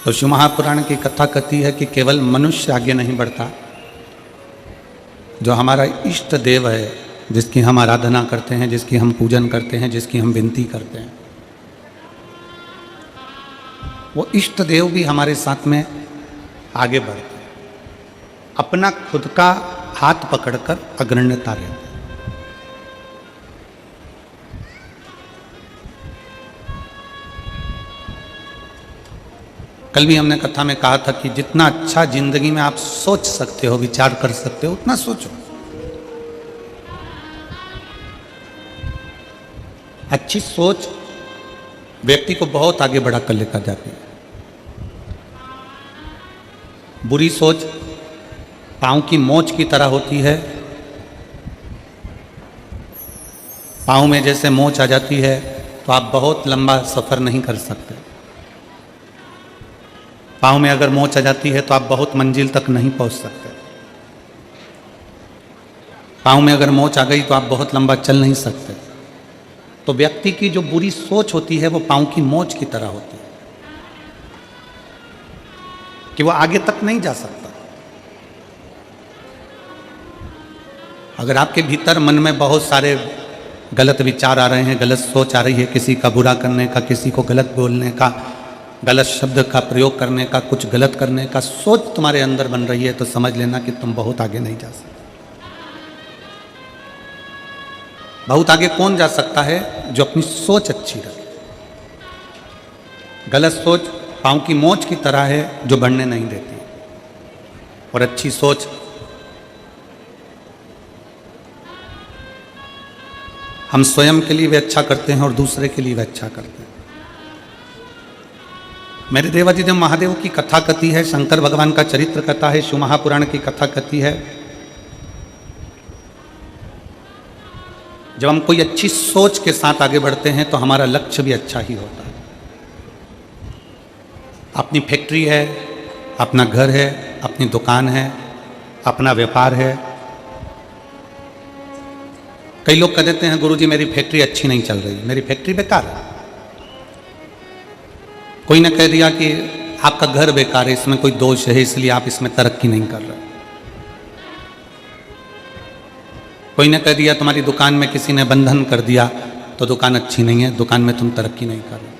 तो शिव महापुराण की कथा कहती है कि केवल मनुष्य आगे नहीं बढ़ता, जो हमारा इष्ट देव है, जिसकी हम आराधना करते हैं, जिसकी हम पूजन करते हैं, जिसकी हम विनती करते हैं, वो इष्ट देव भी हमारे साथ में आगे बढ़ते हैं, अपना खुद का हाथ पकड़कर अग्रण्यता लेते हैं। कल भी हमने कथा में कहा था कि जितना अच्छा जिंदगी में आप सोच सकते हो, विचार कर सकते हो, उतना सोचो। अच्छी सोच व्यक्ति को बहुत आगे बढ़ाकर लेकर जाती है। बुरी सोच पांव की मोच की तरह होती है। पांव में जैसे मोच आ जाती है तो आप बहुत लंबा सफर नहीं कर सकते। पांव में अगर मोच आ जाती है तो आप बहुत मंजिल तक नहीं पहुंच सकते। पांव में अगर मोच आ गई तो आप बहुत लंबा चल नहीं सकते। तो व्यक्ति की जो बुरी सोच होती है वो पांव की मोच की तरह होती है कि वो आगे तक नहीं जा सकता। अगर आपके भीतर मन में बहुत सारे गलत विचार आ रहे हैं, गलत सोच आ रही है, किसी का बुरा करने का, किसी को गलत बोलने का, गलत शब्द का प्रयोग करने का, कुछ गलत करने का सोच तुम्हारे अंदर बन रही है, तो समझ लेना कि तुम बहुत आगे नहीं जा सकते। बहुत आगे कौन जा सकता है? जो अपनी सोच अच्छी रखे। गलत सोच पांव की मोच की तरह है जो बढ़ने नहीं देती, और अच्छी सोच हम स्वयं के लिए भी अच्छा करते हैं और दूसरे के लिए भी अच्छा करते हैं। मेरे देवाधिदेव महादेव की कथा कथी है, शंकर भगवान का चरित्र कथा है, शिव महापुराण की कथा कथी है। जब हम कोई अच्छी सोच के साथ आगे बढ़ते हैं तो हमारा लक्ष्य भी अच्छा ही होता है। अपनी फैक्ट्री है, अपना घर है, अपनी दुकान है, अपना व्यापार है। कई लोग कह देते हैं गुरुजी मेरी फैक्ट्री अच्छी नहीं चल रही, मेरी फैक्ट्री बेकार है। कोई ने कह दिया कि आपका घर बेकार है, इसमें कोई दोष है, इसलिए आप इसमें तरक्की नहीं कर रहे। कोई ने कह दिया तुम्हारी दुकान में किसी ने बंधन कर दिया तो दुकान अच्छी नहीं है, दुकान में तुम तरक्की नहीं कर रहे।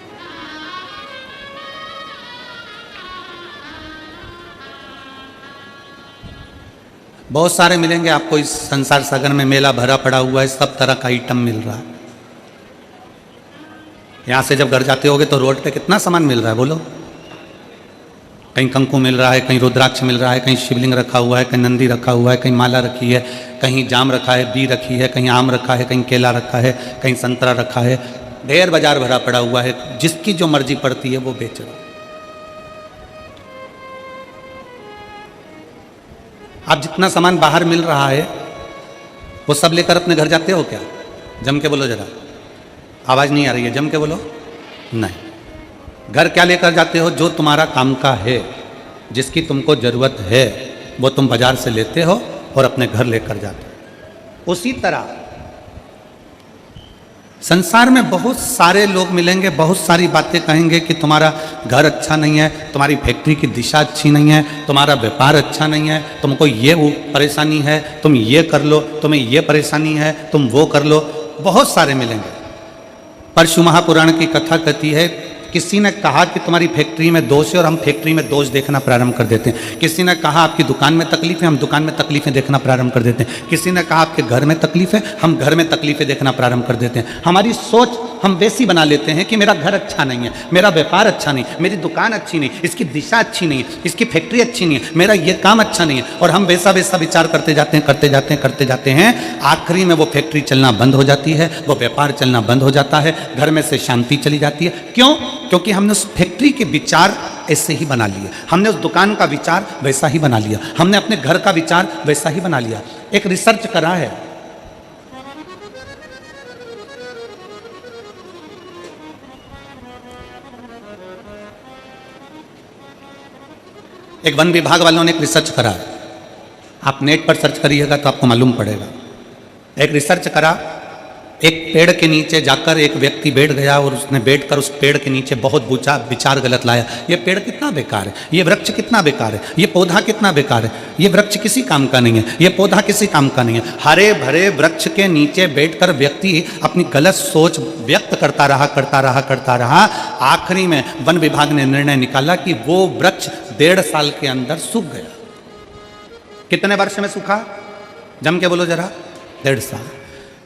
बहुत सारे मिलेंगे आपको इस संसार सागर में, मेला भरा पड़ा हुआ है, सब तरह का आइटम मिल रहा है। यहाँ से जब घर जाते होगे तो रोड पे कितना सामान मिल रहा है बोलो। कहीं कंकु मिल रहा है, कहीं रुद्राक्ष मिल रहा है, कहीं शिवलिंग रखा हुआ है, कहीं नंदी रखा हुआ है, कहीं माला रखी है, कहीं जाम रखा है, बी रखी है, कहीं आम रखा है, कहीं केला रखा है, कहीं संतरा रखा है। ढेर बाजार भरा पड़ा हुआ है, जिसकी जो मर्जी पड़ती है वो बेच रहा है। आप जितना सामान बाहर मिल रहा है वो सब लेकर अपने घर जाते हो क्या? जम के बोलो जरा, आवाज नहीं आ रही है, जम के बोलो। नहीं। घर क्या लेकर जाते हो? जो तुम्हारा काम का है, जिसकी तुमको जरूरत है, वो तुम बाजार से लेते हो और अपने घर लेकर जाते हो। उसी तरह संसार में बहुत सारे लोग मिलेंगे, बहुत सारी बातें कहेंगे कि तुम्हारा घर अच्छा नहीं है, तुम्हारी फैक्ट्री की दिशा अच्छी नहीं है, तुम्हारा व्यापार अच्छा नहीं है, तुमको ये परेशानी है, तुम ये कर लो, तुम्हें ये परेशानी है, तुम वो कर लो। बहुत सारे मिलेंगे। पर शिव महापुराण की कथा कहती है, किसी ने कहा कि तुम्हारी फैक्ट्री में दोष है और हम फैक्ट्री में दोष देखना प्रारंभ कर देते हैं। किसी ने कहा आपकी दुकान में तकलीफ है, हम दुकान में तकलीफें देखना प्रारंभ कर देते हैं। किसी ने कहा आपके घर में तकलीफ है, हम घर में तकलीफें देखना प्रारंभ कर देते हैं। हमारी सोच हम वैसी बना लेते हैं कि मेरा घर अच्छा नहीं है, मेरा व्यापार अच्छा नहीं, मेरी दुकान अच्छी नहीं, इसकी दिशा अच्छी नहीं, इसकी फैक्ट्री अच्छी नहीं है, मेरा ये काम अच्छा नहीं है, और हम वैसा वैसा विचार करते जाते हैं, करते जाते हैं, करते जाते हैं। आखिरी में वो फैक्ट्री चलना बंद हो जाती है, वो व्यापार चलना बंद हो जाता है, घर में से शांति चली जाती है। क्यों? क्योंकि हमने उस फैक्ट्री के विचार ऐसे ही बना लिए, हमने उस दुकान का विचार वैसा ही बना लिया, हमने अपने घर का विचार वैसा ही बना लिया। एक रिसर्च करा है, एक वन विभाग वालों ने एक रिसर्च करा, आप नेट पर सर्च करिएगा तो आपको मालूम पड़ेगा। एक रिसर्च करा एक पेड़ के नीचे जाकर एक व्यक्ति बैठ गया और उसने बैठकर उस पेड़ के नीचे बहुत विचार गलत लाया। ये पेड़ कितना बेकार है, ये वृक्ष कितना बेकार है, ये पौधा कितना बेकार है, ये वृक्ष किसी काम का नहीं है, ये पौधा किसी काम का नहीं है। हरे भरे वृक्ष के नीचे बैठकर व्यक्ति अपनी गलत सोच व्यक्त करता रहा। आखिरी में वन विभाग ने निर्णय निकाला कि वो वृक्ष 1.5 साल के अंदर सूख गया। कितने वर्ष में सूखा? जम के बोलो जरा। 1.5 साल।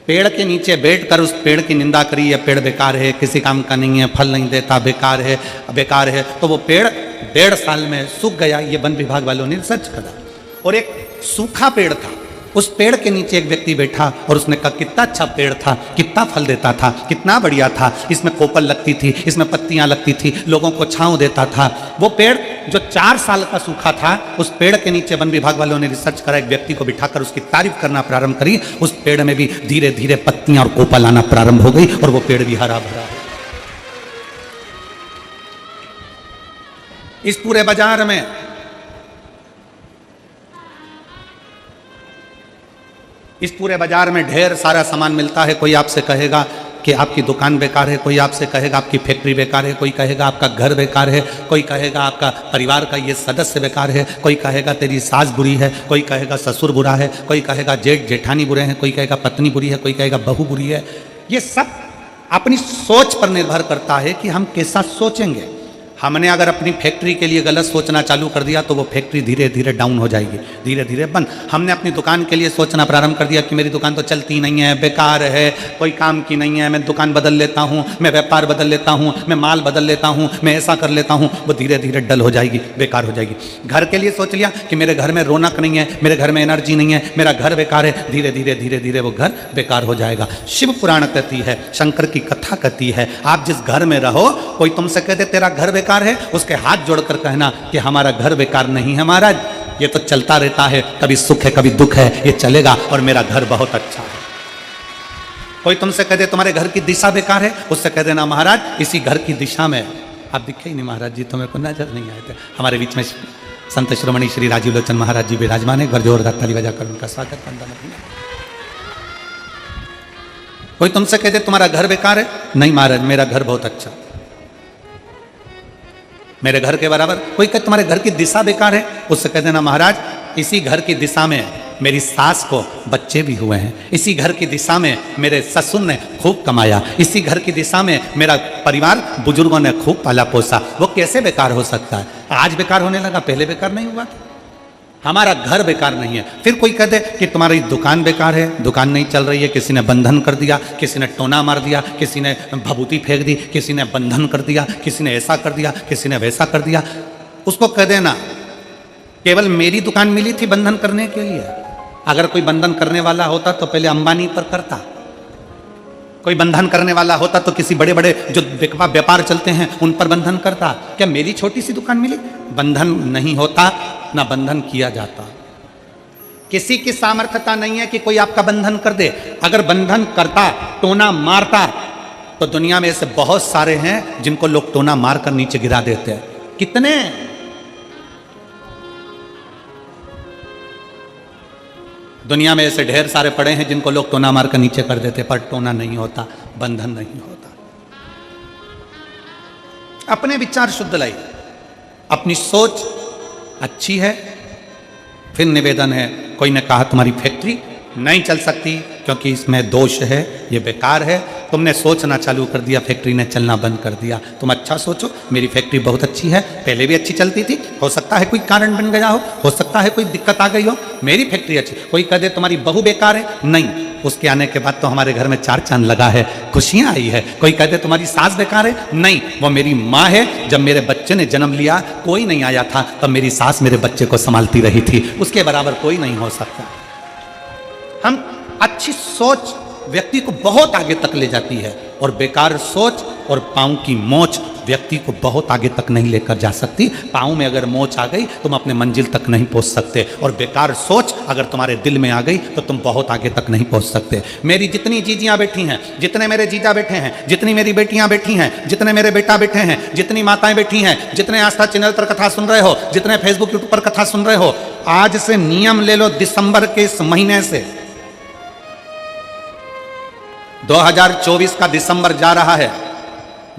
पेड़ के नीचे बैठकर उस पेड़ की निंदा करी, यह पेड़ बेकार है, किसी काम का नहीं है, फल नहीं देता, बेकार है। तो वो पेड़ 1.5 साल में सूख गया। ये वन विभाग वालों ने रिसर्च करा। और एक सूखा पेड़ था, उस पेड़ के नीचे एक व्यक्ति बैठा और उसने कहा कितना अच्छा पेड़ था, कितना फल देता था, कितना बढ़िया था, इसमें कोपल लगती थी, इसमें पत्तियां लगती थी, लोगों को छांव देता था। वो पेड़ जो 4 साल का सूखा था, उस पेड़ के नीचे वन विभाग वालों ने रिसर्च करा, एक व्यक्ति को बिठाकर उसकी तारीफ करना प्रारंभ करी। उस पेड़ में भी धीरे धीरे पत्तियां और कोपल आना प्रारंभ हो गई और वो पेड़ भी हरा भरा। इस पूरे बाजार में ढेर सारा सामान मिलता है। कोई आपसे कहेगा कि आपकी दुकान बेकार है, कोई आपसे कहेगा आपकी फैक्ट्री बेकार है, कोई कहेगा आपका घर बेकार है, कोई कहेगा आपका परिवार का ये सदस्य बेकार है, कोई कहेगा तेरी सास बुरी है, कोई कहेगा ससुर बुरा है, कोई कहेगा जेठ जेठानी बुरे हैं, कोई कहेगा पत्नी बुरी है, कोई कहेगा बहू बुरी है। ये सब अपनी सोच पर निर्भर करता है कि हम कैसा सोचेंगे। हमने अगर अपनी फैक्ट्री के लिए गलत सोचना चालू कर दिया तो वो फैक्ट्री धीरे धीरे डाउन हो जाएगी, धीरे धीरे बंद। हमने अपनी दुकान के लिए सोचना प्रारंभ कर दिया कि मेरी दुकान तो चलती नहीं है, बेकार है, कोई काम की नहीं है, मैं दुकान बदल लेता हूँ, मैं व्यापार बदल लेता हूँ, मैं माल बदल लेता हूँ, मैं ऐसा कर लेता हूँ, वो धीरे धीरे डल हो जाएगी, बेकार हो जाएगी। घर के लिए सोच लिया कि मेरे घर में रौनक नहीं है, मेरे घर में एनर्जी नहीं है, मेरा घर बेकार है, धीरे धीरे वो घर बेकार हो जाएगा। शिव पुराण कहती है, शंकर की कथा कहती है, आप जिस घर में रहो, कोई तुमसे कह दे तेरा घर बेकार है, उसके हाथ जोड़कर कहना कि हमारा घर बेकार नहीं है महाराज, ये तो चलता रहता है, कभी सुख है कभी दुख है, ये चलेगा और मेरा घर बहुत अच्छा है। कोई तुमसे कह दे तुम्हारे घर की दिशा बेकार है, उससे कह देना महाराज इसी घर की दिशा में आप दिखे ही नहीं महाराज जी, तुम्हें को नजर नहीं आए थे। हमारे बीच में संत श्रोमणी श्री राजीव लोचन महाराज जी विराजमान है, घर जोरदार ताली बजाकर उनका स्वागत करना। कोई तुमसे कह दे तुम्हारा घर बेकार है, नहीं महाराज मेरा घर बहुत अच्छा, मेरे घर के बराबर। कोई कहे तुम्हारे घर की दिशा बेकार है, उससे कह देना महाराज इसी घर की दिशा में मेरी सास को बच्चे भी हुए हैं, इसी घर की दिशा में मेरे ससुर ने खूब कमाया, इसी घर की दिशा में मेरा परिवार बुजुर्गों ने खूब पाला पोसा। वो कैसे बेकार हो सकता है? आज बेकार होने लगा, पहले बेकार नहीं हुआ। हमारा घर बेकार नहीं है। फिर कोई कह दे कि तुम्हारी दुकान बेकार है, दुकान नहीं चल रही है, किसी ने बंधन कर दिया, किसी ने टोना मार दिया, किसी ने भभूति फेंक दी, किसी ने बंधन कर दिया, किसी ने ऐसा कर दिया, किसी ने वैसा कर दिया। उसको कह देना केवल मेरी दुकान मिली थी बंधन करने के लिए। अगर कोई बंधन करने वाला होता तो पहले अंबानी पर करता, कोई बंधन करने वाला होता तो किसी बड़े बड़े जो व्यापार चलते हैं उन पर बंधन करता। क्या मेरी छोटी सी दुकान मिली? बंधन नहीं होता, ना बंधन किया जाता। किसी की सामर्थ्यता नहीं है कि कोई आपका बंधन कर दे। अगर बंधन करता, टोना मारता, तो दुनिया में ऐसे बहुत सारे हैं जिनको लोग टोना मारकर नीचे गिरा देते हैं। कितने? दुनिया में ऐसे ढेर सारे पड़े हैं जिनको लोग टोना मारकर नीचे कर देते, पर टोना नहीं होता, बंधन नहीं होता। अपने विचार शुद्ध लाइए, अपनी सोच अच्छी है। फिर निवेदन है, कोई ने कहा तुम्हारी फैक्ट्री नहीं चल सकती क्योंकि इसमें दोष है, ये बेकार है। तुमने सोचना चालू कर दिया, फैक्ट्री ने चलना बंद कर दिया। तुम अच्छा सोचो, मेरी फैक्ट्री बहुत अच्छी है, पहले भी अच्छी चलती थी, हो सकता है कोई कारण बन गया हो सकता है कोई दिक्कत आ गई हो, मेरी फैक्ट्री अच्छी। कोई कह दे तुम्हारी बहू बेकार है, नहीं, उसके आने के बाद तो हमारे घर में 4 चांद लगा है, खुशियां आई है। कोई कहते तुम्हारी सास बेकार है, नहीं, वो मेरी माँ है। जब मेरे बच्चे ने जन्म लिया कोई नहीं आया था, तब मेरी सास मेरे बच्चे को संभालती रही थी, उसके बराबर कोई नहीं हो सकता। हम अच्छी सोच व्यक्ति को बहुत आगे तक ले जाती है और बेकार सोच और पाँव की मोच व्यक्ति को बहुत आगे तक नहीं लेकर जा सकती। पाँव में अगर मोच आ गई तुम अपने मंजिल तक नहीं पहुंच सकते, और बेकार सोच अगर तुम्हारे दिल में आ गई तो तुम बहुत आगे तक नहीं पहुंच सकते। मेरी जितनी जीजियाँ बैठी हैं, जितने मेरे जीजा बैठे हैं, जितनी मेरी बेटियां बैठी हैं, जितने मेरे बेटा बैठे हैं, जितनी माताएं बैठी हैं, जितने आस्था चैनल पर कथा सुन रहे हो, जितने फेसबुक यूट्यूब पर कथा सुन रहे हो, आज से नियम ले लो, दिसंबर के इस महीने से 2024 का दिसंबर जा रहा है।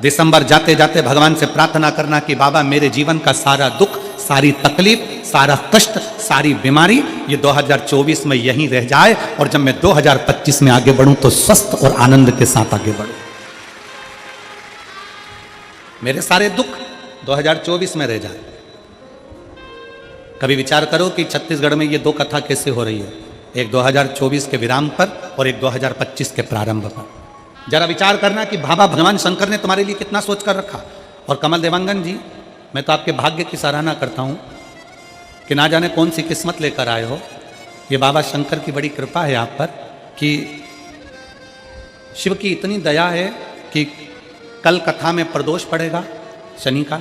दिसंबर जाते जाते भगवान से प्रार्थना करना कि बाबा मेरे जीवन का सारा दुख, सारी तकलीफ, सारा कष्ट, सारी बीमारी ये 2024 में यहीं रह जाए और जब मैं 2025 में आगे बढ़ूं तो स्वस्थ और आनंद के साथ आगे बढ़ूं। मेरे सारे दुख 2024 में रह जाए। कभी विचार करो कि छत्तीसगढ़ में ये दो कथा कैसे हो रही है, एक 2024 के विराम पर और एक 2025 के प्रारंभ पर। जरा विचार करना कि बाबा भगवान शंकर ने तुम्हारे लिए कितना सोच कर रखा। और कमल देवांगन जी, मैं तो आपके भाग्य की सराहना करता हूँ कि ना जाने कौन सी किस्मत लेकर आए हो। ये बाबा शंकर की बड़ी कृपा है आप पर कि शिव की इतनी दया है कि कल कथा में प्रदोष पड़ेगा शनि का,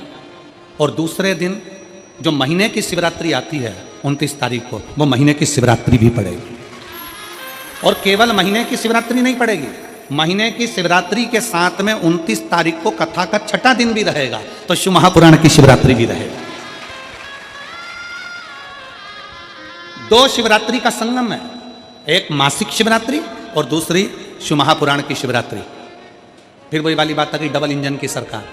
और दूसरे दिन जो महीने की शिवरात्रि आती है 29 तारीख को, वो महीने की शिवरात्रि भी पड़ेगी। और केवल महीने की शिवरात्रि नहीं पड़ेगी, महीने की शिवरात्रि के साथ में 29 तारीख को कथा का छठा दिन भी रहेगा, तो शिव महापुराण की शिवरात्रि भी रहेगा। दो शिवरात्रि का संगम है, एक मासिक शिवरात्रि और दूसरी शिव महापुराण की शिवरात्रि। फिर वही वाली बात आ गई डबल इंजन की सरकार।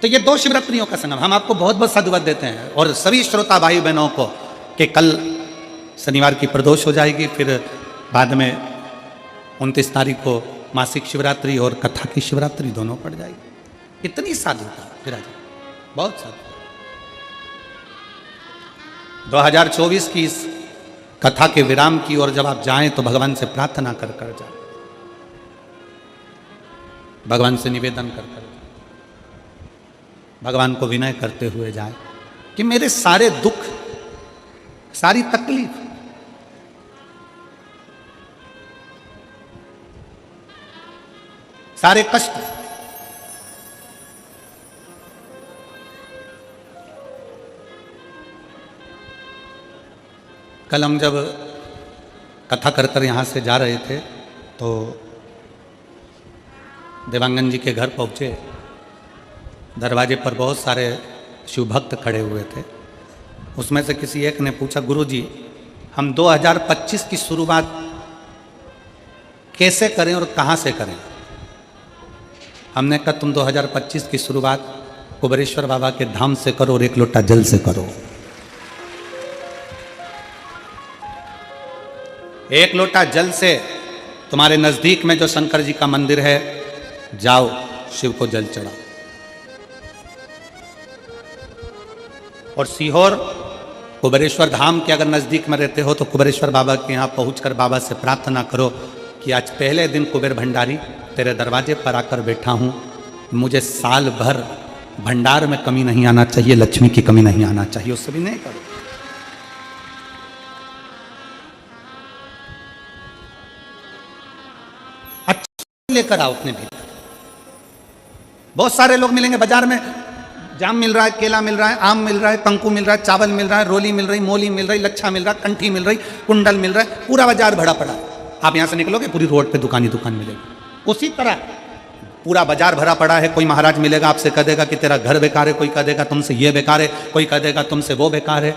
तो ये दो शिवरात्रियों का संगम। हम आपको बहुत बहुत साधुवाद देते हैं और सभी श्रोता भाई बहनों को कि कल शनिवार की प्रदोष हो जाएगी, फिर बाद में 29 तारीख को मासिक शिवरात्रि और कथा की शिवरात्रि दोनों पड़ जाएगी। इतनी साधुता विराज, बहुत साधु। 2024 की इस कथा के विराम की ओर जब आप जाएं तो भगवान से प्रार्थना कर कर जाए, भगवान से निवेदन कर कर, भगवान को विनय करते हुए जाए कि मेरे सारे दुख, सारी तकलीफ, सारे कष्ट कल हम जब कथा कर कर यहाँ से जा रहे थे तो देवांगन जी के घर पहुँचे। दरवाजे पर बहुत सारे शिव भक्त खड़े हुए थे। उसमें से किसी एक ने पूछा, गुरुजी हम 2025 की शुरुआत कैसे करें और कहाँ से करें? हमने कहा तुम 2025 की शुरुआत कुबेरेश्वर बाबा के धाम से करो और एक लोटा जल से करो। एक लोटा जल से तुम्हारे नजदीक में जो शंकर जी का मंदिर है, जाओ शिव को जल चढ़ाओ। और सीहोर कुबेरेश्वर धाम के अगर नजदीक में रहते हो तो कुबेरेश्वर बाबा के यहाँ पहुंचकर बाबा से प्रार्थना करो कि आज पहले दिन कुबेर भंडारी तेरे दरवाजे पर आकर बैठा हूँ, मुझे साल भर भंडार में कमी नहीं आना चाहिए, लक्ष्मी की कमी नहीं आना चाहिए। उससे भी नहीं करो। अच्छा लेकर आओ अपने भीतर। बहुत सारे लोग मिलेंगे बाजार में, जाम मिल रहा है, केला मिल रहा है, आम मिल रहा है, कंकु मिल रहा है, चावल मिल रहा है, रोली मिल रही, मोली मिल रही, लच्छा मिल रहा है, कंठी मिल रही, कुंडल मिल रहा है, पूरा बाजार भरा पड़ा है। आप यहाँ से निकलोगे पूरी रोड पे दुकान ही दुकान मिलेगी। उसी तरह पूरा बाजार भरा पड़ा है। कोई महाराज मिलेगा आपसे कह देगा कि तेरा घर बेकार है, कोई कह देगा तुमसे ये बेकार है, कोई कह देगा तुमसे वो बेकार है,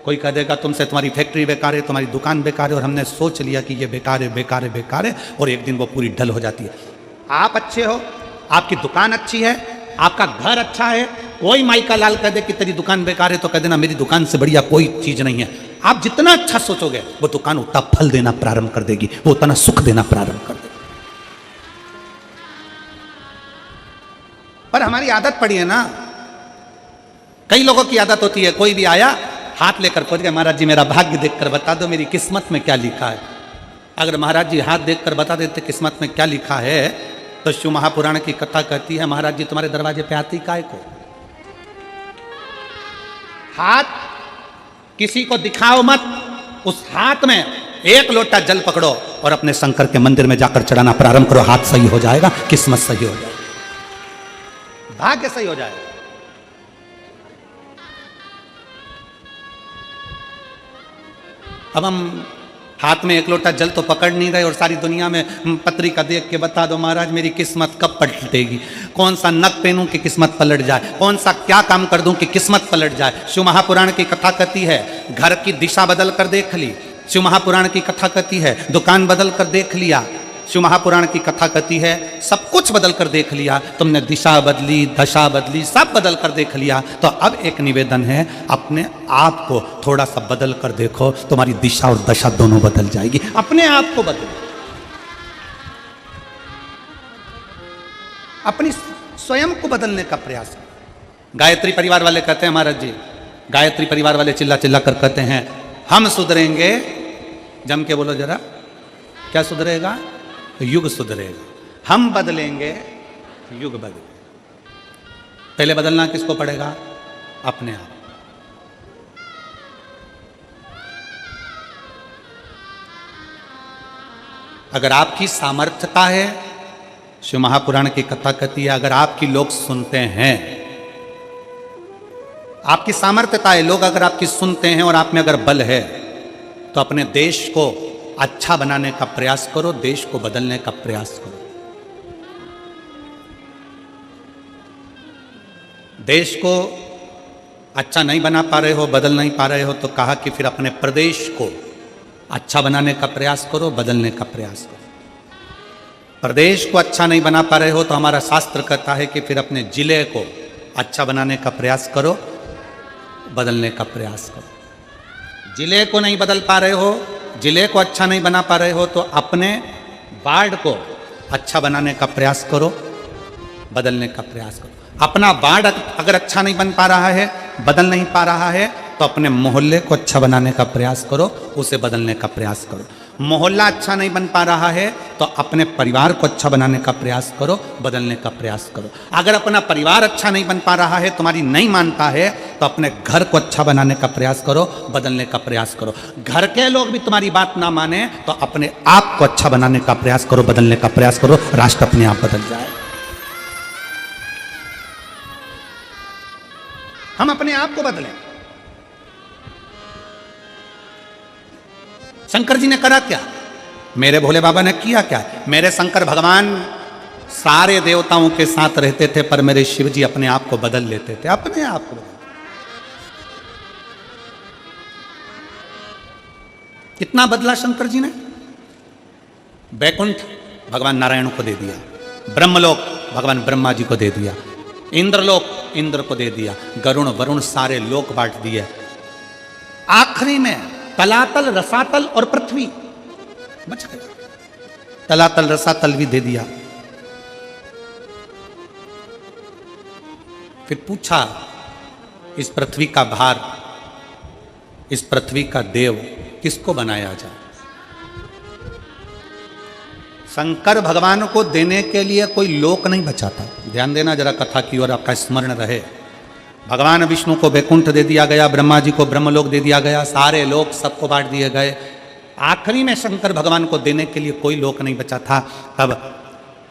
कोई कह देगा तुमसे तुम्हारी फैक्ट्री बेकार है, तुम्हारी दुकान बेकार है। और हमने सोच लिया कि ये बेकार है, बेकार है, बेकार है, और एक दिन वो पूरी ढल हो जाती है। आप अच्छे हो, आपकी दुकान अच्छी है, आपका घर अच्छा है, कोई माई का लाल कह दे कि तेरी दुकान बेकार है तो कह देना मेरी दुकान से बढ़िया कोई चीज नहीं है। आप जितना अच्छा सोचोगे वो दुकान उतना फल देना प्रारंभ कर देगी, वो उतना सुख देना प्रारंभ कर देगी। पर हमारी आदत पड़ी है ना, कई लोगों की आदत होती है, कोई भी आया हाथ लेकर पहुंच गया, महाराज जी मेरा भाग्य देखकर बता दो मेरी किस्मत में क्या लिखा है। अगर महाराज जी हाथ देखकर बता देते किस्मत में क्या लिखा है तो शिव महापुराण की कथा कहती है महाराज जी तुम्हारे दरवाजे पे आती काय को। हाथ किसी को दिखाओ मत, उस हाथ में एक लोटा जल पकड़ो और अपने शंकर के मंदिर में जाकर चढ़ाना प्रारंभ करो। हाथ सही हो जाएगा, किस्मत सही हो जाएगी, भाग्य सही हो जाएगा। अब हम हाथ में एक लोटा जल तो पकड़ नहीं रहे और सारी दुनिया में पत्रिका देख के बता दो महाराज मेरी किस्मत कब पलटेगी, कौन सा नक पहनूं कि किस्मत पलट जाए, कौन सा क्या काम कर दूं कि किस्मत पलट जाए। शिव महापुराण की कथा कहती है घर की दिशा बदल कर देख ली, शिव महापुराण की कथा कहती है दुकान बदल कर देख लिया, शिव महापुराण की कथा कहती है सब कुछ बदल कर देख लिया, तुमने दिशा बदली, दशा बदली, सब बदल कर देख लिया, तो अब एक निवेदन है, अपने आप को थोड़ा सा बदल कर देखो, तुम्हारी दिशा और दशा दोनों बदल जाएगी। अपने आप को बदलो, अपनी स्वयं को बदलने का प्रयास करो। गायत्री परिवार वाले कहते हैं, महाराज जी गायत्री परिवार वाले चिल्ला चिल्ला कर कहते हैं हम सुधरेंगे, जम के बोलो जरा, क्या सुधरेगा? युग सुधरेगा। हम बदलेंगे, युग बदलेगा। पहले बदलना किसको पड़ेगा? अपने आप। अगर आपकी सामर्थ्यता है, शिव महापुराण की कथा कहती है, अगर आपकी लोग सुनते हैं, आपकी सामर्थ्यता है, लोग अगर आपकी सुनते हैं और आप में अगर बल है, तो अपने देश को अच्छा बनाने का प्रयास करो, देश को बदलने का प्रयास करो। देश को अच्छा नहीं बना पा रहे हो, बदल नहीं पा रहे हो, तो कहा कि फिर अपने प्रदेश को अच्छा बनाने का प्रयास करो, बदलने का प्रयास करो। प्रदेश को अच्छा नहीं बना पा रहे हो, तो हमारा शास्त्र कहता है कि फिर अपने जिले को अच्छा बनाने का प्रयास करो, बदलने का प्रयास करो। जिले को नहीं बदल पा रहे हो, जिले को अच्छा नहीं बना पा रहे हो, तो अपने वार्ड को अच्छा बनाने का प्रयास करो, बदलने का प्रयास करो। अपना वार्ड अगर अच्छा नहीं बन पा रहा है, बदल नहीं पा रहा है, तो अपने मोहल्ले को अच्छा बनाने का प्रयास करो, उसे बदलने का प्रयास करो। मोहल्ला अच्छा नहीं बन पा रहा है, तो अपने परिवार को अच्छा बनाने का प्रयास करो, बदलने का प्रयास करो। अगर अपना परिवार अच्छा नहीं बन पा रहा है, तुम्हारी नहीं मानता है, तो अपने घर को अच्छा बनाने का प्रयास करो, बदलने का प्रयास करो। घर के लोग भी तुम्हारी बात ना माने, तो अपने आप को अच्छा बनाने का प्रयास करो, बदलने का प्रयास करो, राष्ट्र अपने आप बदल जाए। हम अपने आप को बदलें। शंकर जी ने करा क्या? मेरे भोले बाबा ने किया क्या? मेरे शंकर भगवान सारे देवताओं के साथ रहते थे, पर मेरे शिव जी अपने आप को बदल लेते थे, अपने आप को। कितना बदला शंकर जी ने? वैकुंठ भगवान नारायण को दे दिया, ब्रह्मलोक भगवान ब्रह्मा जी को दे दिया, इंद्रलोक इंद्र को दे दिया, गरुण वरुण सारे लोक बांट दिए। आखिरी में तलातल, रसातल और पृथ्वी बच गए। तलातल रसातल भी दे दिया। फिर पूछा, इस पृथ्वी का भार, इस पृथ्वी का देव किसको बनाया जाए? शंकर भगवान को देने के लिए कोई लोक नहीं बचा था। ध्यान देना जरा कथा की ओर, आपका स्मरण रहे। भगवान विष्णु को वैकुंठ दे दिया गया, ब्रह्मा जी को ब्रह्मलोक दे दिया गया, सारे लोक सबको बांट दिए गए। आखिरी में शंकर भगवान को देने के लिए कोई लोक नहीं बचा था। अब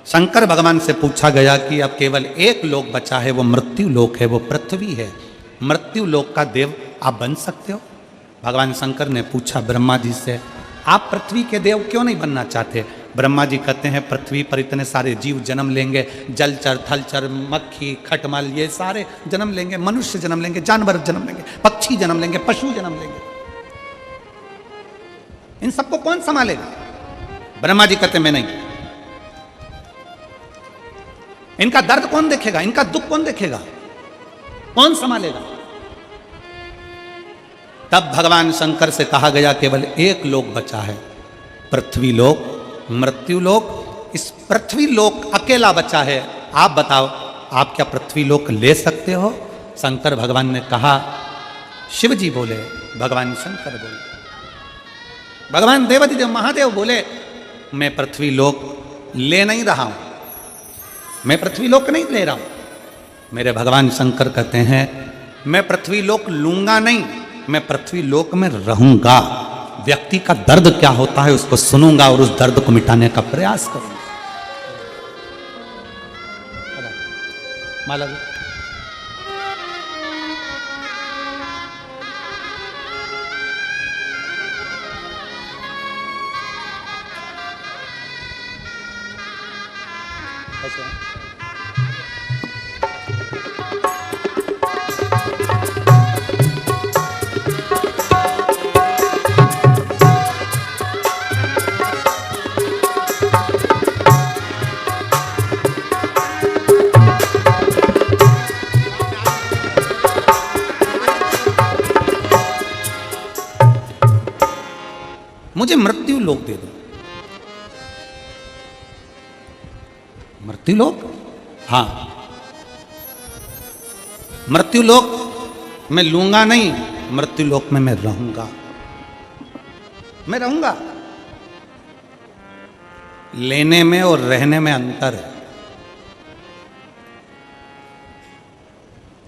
शंकर भगवान से पूछा गया कि अब केवल एक लोक बचा है, वो मृत्यु लोक है, वो पृथ्वी है। मृत्यु लोक का देव आप बन सकते हो? भगवान शंकर ने पूछा ब्रह्मा जी से, आप पृथ्वी के देव क्यों नहीं बनना चाहते? ब्रह्मा जी कहते हैं, पृथ्वी पर इतने सारे जीव जन्म लेंगे, जलचर, थलचर, मक्खी, खटमल, ये सारे जन्म लेंगे, मनुष्य जन्म लेंगे, जानवर जन्म लेंगे, पक्षी जन्म लेंगे, पशु जन्म लेंगे, इन सबको कौन संभालेगा? ब्रह्मा जी कहते मैं नहीं। इनका दर्द कौन देखेगा? इनका दुख कौन देखेगा? कौन संभालेगा? तब भगवान शंकर से कहा गया, केवल एक लोक बचा है, पृथ्वी लोक, मृत्यु लोक। इस पृथ्वी लोक अकेला बचा है। आप बताओ, आप क्या पृथ्वी लोक ले सकते हो? शंकर भगवान ने कहा, शिव जी बोले, भगवान शंकर बोले, भगवान देवाधिदेव महादेव बोले, मैं पृथ्वी लोक ले नहीं रहा हूं, मैं पृथ्वी लोक नहीं ले रहा हूं। मेरे भगवान शंकर कहते हैं, मैं पृथ्वी लोक लूंगा नहीं, मैं पृथ्वी लोक में रहूंगा। व्यक्ति का दर्द क्या होता है उसको सुनूंगा और उस दर्द को मिटाने का प्रयास करूंगा। माला जी, मुझे मृत्यु लोक दे दो। मृत्यु लोक? हाँ, मृत्यु लोक मैं लूंगा नहीं, मृत्यु लोक में मैं रहूंगा, मैं रहूंगा। लेने में और रहने में अंतर है।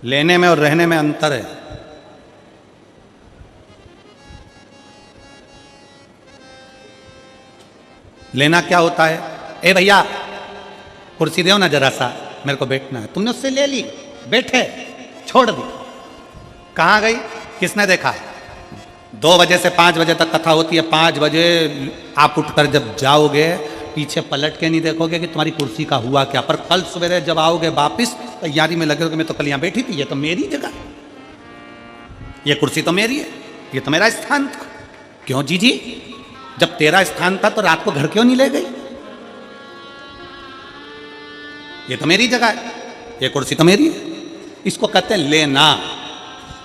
लेने में और रहने में अंतर है। लेना क्या होता है? ए भैया कुर्सी दो ना जरा सा, मेरे को बैठना है। तुमने उससे ले ली, बैठे, छोड़ दी, कहां गई? किसने देखा? 2 बजे से 5 बजे तक कथा होती है। 5 बजे आप उठकर जब जाओगे, पीछे पलट के नहीं देखोगे कि तुम्हारी कुर्सी का हुआ क्या। पर कल सवेरे जब आओगे वापिस, तैयारी में लगे हो कि मैं तो कल यहां बैठी थी, ये तो मेरी जगह, ये कुर्सी तो मेरी है, ये तो मेरा स्थान था। क्यों जीजी? जब तेरा स्थान था तो रात को घर क्यों नहीं ले गई? ये तो मेरी जगह है, ये कुर्सी तो मेरी है। इसको कहते हैं लेना।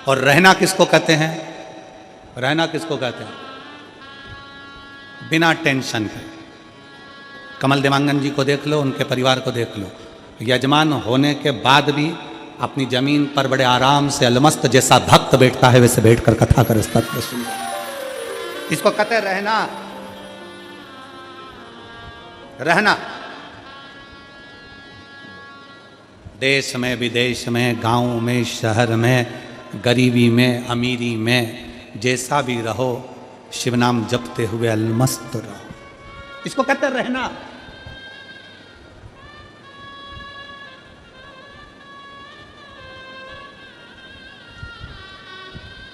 और रहना किसको कहते हैं? रहना किसको कहते हैं? बिना टेंशन के। कमल देवांगन जी को देख लो, उनके परिवार को देख लो, यजमान होने के बाद भी अपनी जमीन पर बड़े आराम से अलमस्त जैसा भक्त बैठता है, वैसे बैठकर कथा कर सुन। इसको कहते हैं रहना। रहना देश में, विदेश में, गांव में, शहर में, गरीबी में, अमीरी में, जैसा भी रहो, शिव नाम जपते हुए अलमस्त रहो। इसको कहते हैं रहना।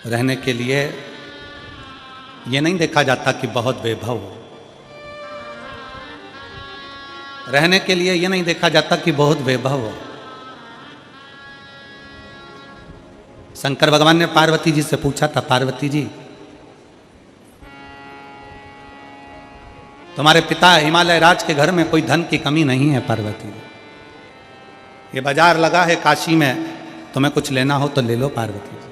रहने के लिए ये नहीं देखा जाता कि बहुत वैभव हो। रहने के लिए ये नहीं देखा जाता कि बहुत वैभव हो। शंकर भगवान ने पार्वती जी से पूछा था, पार्वती जी तुम्हारे पिता हिमालय राज के घर में कोई धन की कमी नहीं है पार्वती जी? ये बाजार लगा है काशी में, तुम्हें कुछ लेना हो तो ले लो पार्वती जी।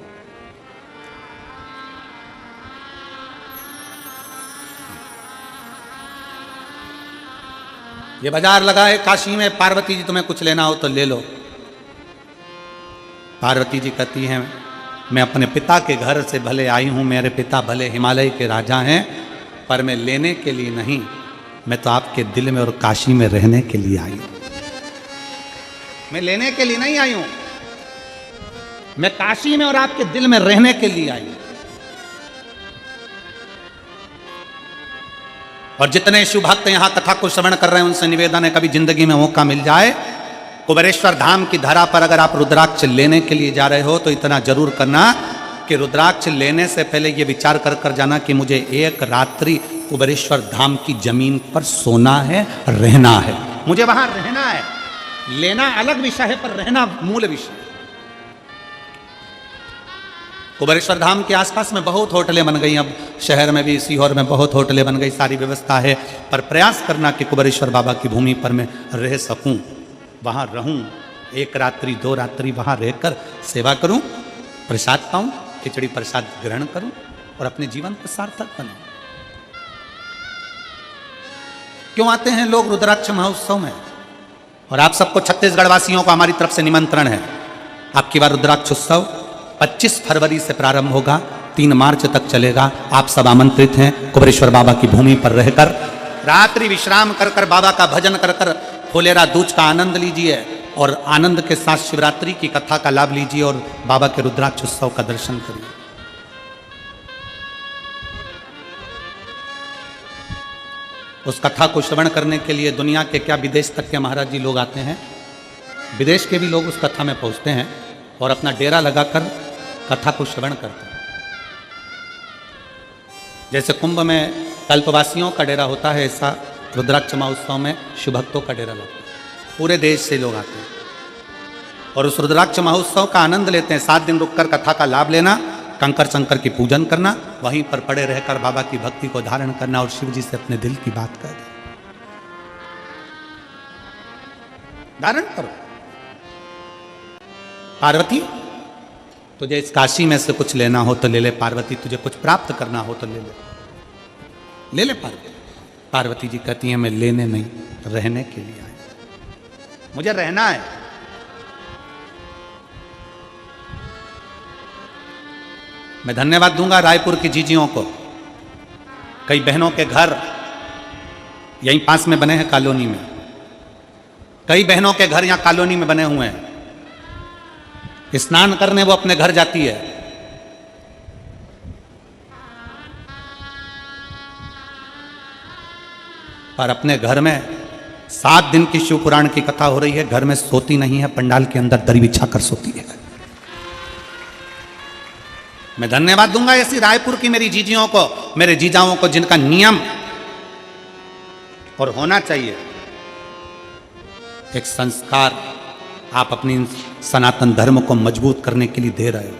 ये बाजार लगा है काशी में, पार्वती जी तुम्हें कुछ लेना हो तो ले लो। पार्वती जी कहती हैं, मैं अपने पिता के घर से भले आई हूं, मेरे पिता भले हिमालय के राजा हैं, पर मैं लेने के लिए नहीं, मैं तो आपके दिल में और काशी में रहने के लिए आई हूं। मैं लेने के लिए नहीं आई हूं, मैं काशी में और आपके दिल में रहने के लिए आई हूं। और जितने शिव भक्त यहां कथा को श्रवण कर रहे हैं, उनसे निवेदन है, कभी जिंदगी में मौका मिल जाए, कुबेरेश्वर धाम की धरा पर अगर आप रुद्राक्ष लेने के लिए जा रहे हो, तो इतना जरूर करना कि रुद्राक्ष लेने से पहले ये विचार कर जाना कि मुझे एक रात्रि कुबेरेश्वर धाम की जमीन पर सोना है, रहना है, मुझे वहां रहना है। लेना अलग विषय है, पर रहना मूल विषय। कुबेरेश्वर धाम के आसपास में बहुत होटलें बन गई, अब शहर में भी, सीहोर में बहुत होटलें बन गई, सारी व्यवस्था है, पर प्रयास करना कि कुबेरेश्वर बाबा की भूमि पर मैं रह सकूं, वहां रहूं, 1 रात्रि 2 रात्रि वहां रहकर सेवा करूं, प्रसाद पाऊं, खिचड़ी प्रसाद ग्रहण करूं और अपने जीवन को सार्थक बनाऊं। क्यों आते हैं लोग रुद्राक्ष महोत्सव में? और आप सबको छत्तीसगढ़ वासियों को हमारी तरफ से निमंत्रण है। आपकी बार रुद्राक्ष उत्सव 25 फरवरी से प्रारंभ होगा, 3 मार्च तक चलेगा। आप सब आमंत्रित हैं। कुबेरेश्वर बाबा की भूमि पर रहकर रात्रि विश्राम कर बाबा का भजन कर फुलेरा दूज का आनंद लीजिए और आनंद के साथ शिवरात्रि की कथा का लाभ लीजिए और बाबा के रुद्राक्ष उत्सव का दर्शन करिए। उस कथा को श्रवण करने के लिए दुनिया के क्या, विदेश तक के महाराज जी लोग आते हैं। विदेश के भी लोग उस कथा में पहुंचते हैं और अपना डेरा लगाकर कथा को श्रवण करते हैं। जैसे कुंभ में कल्पवासियों का डेरा होता है, ऐसा रुद्राक्ष महोत्सव में शिव भक्तों का डेरा लगता है। पूरे देश से लोग आते हैं और उस रुद्राक्ष महोत्सव का आनंद लेते हैं। 7 दिन रुककर कथा का लाभ लेना, कंकर शंकर की पूजन करना, वहीं पर पड़े रहकर बाबा की भक्ति को धारण करना और शिव जी से अपने दिल की बात कर धारण करो। पार्वती तुझे इस काशी में से कुछ लेना हो तो ले ले, पार्वती तुझे कुछ प्राप्त करना हो तो ले ले। ले ले पार्वती। पार्वती जी कहती हैं मैं लेने नहीं, रहने के लिए आई, मुझे रहना है। मैं धन्यवाद दूंगा रायपुर की जीजियों को। कई बहनों के घर यहीं पास में बने हैं कॉलोनी में, कई बहनों के घर यहां कॉलोनी में बने हुए हैं। स्नान करने वो अपने घर जाती है, पर अपने घर में 7 दिन की शिव पुराण की कथा हो रही है, घर में सोती नहीं है, पंडाल के अंदर दरी बिछा कर सोती है। मैं धन्यवाद दूंगा ऐसी रायपुर की मेरी जीजियों को, मेरे जीजाओं को, जिनका नियम और होना चाहिए एक संस्कार आप अपनी सनातन धर्म को मजबूत करने के लिए दे रहे हो।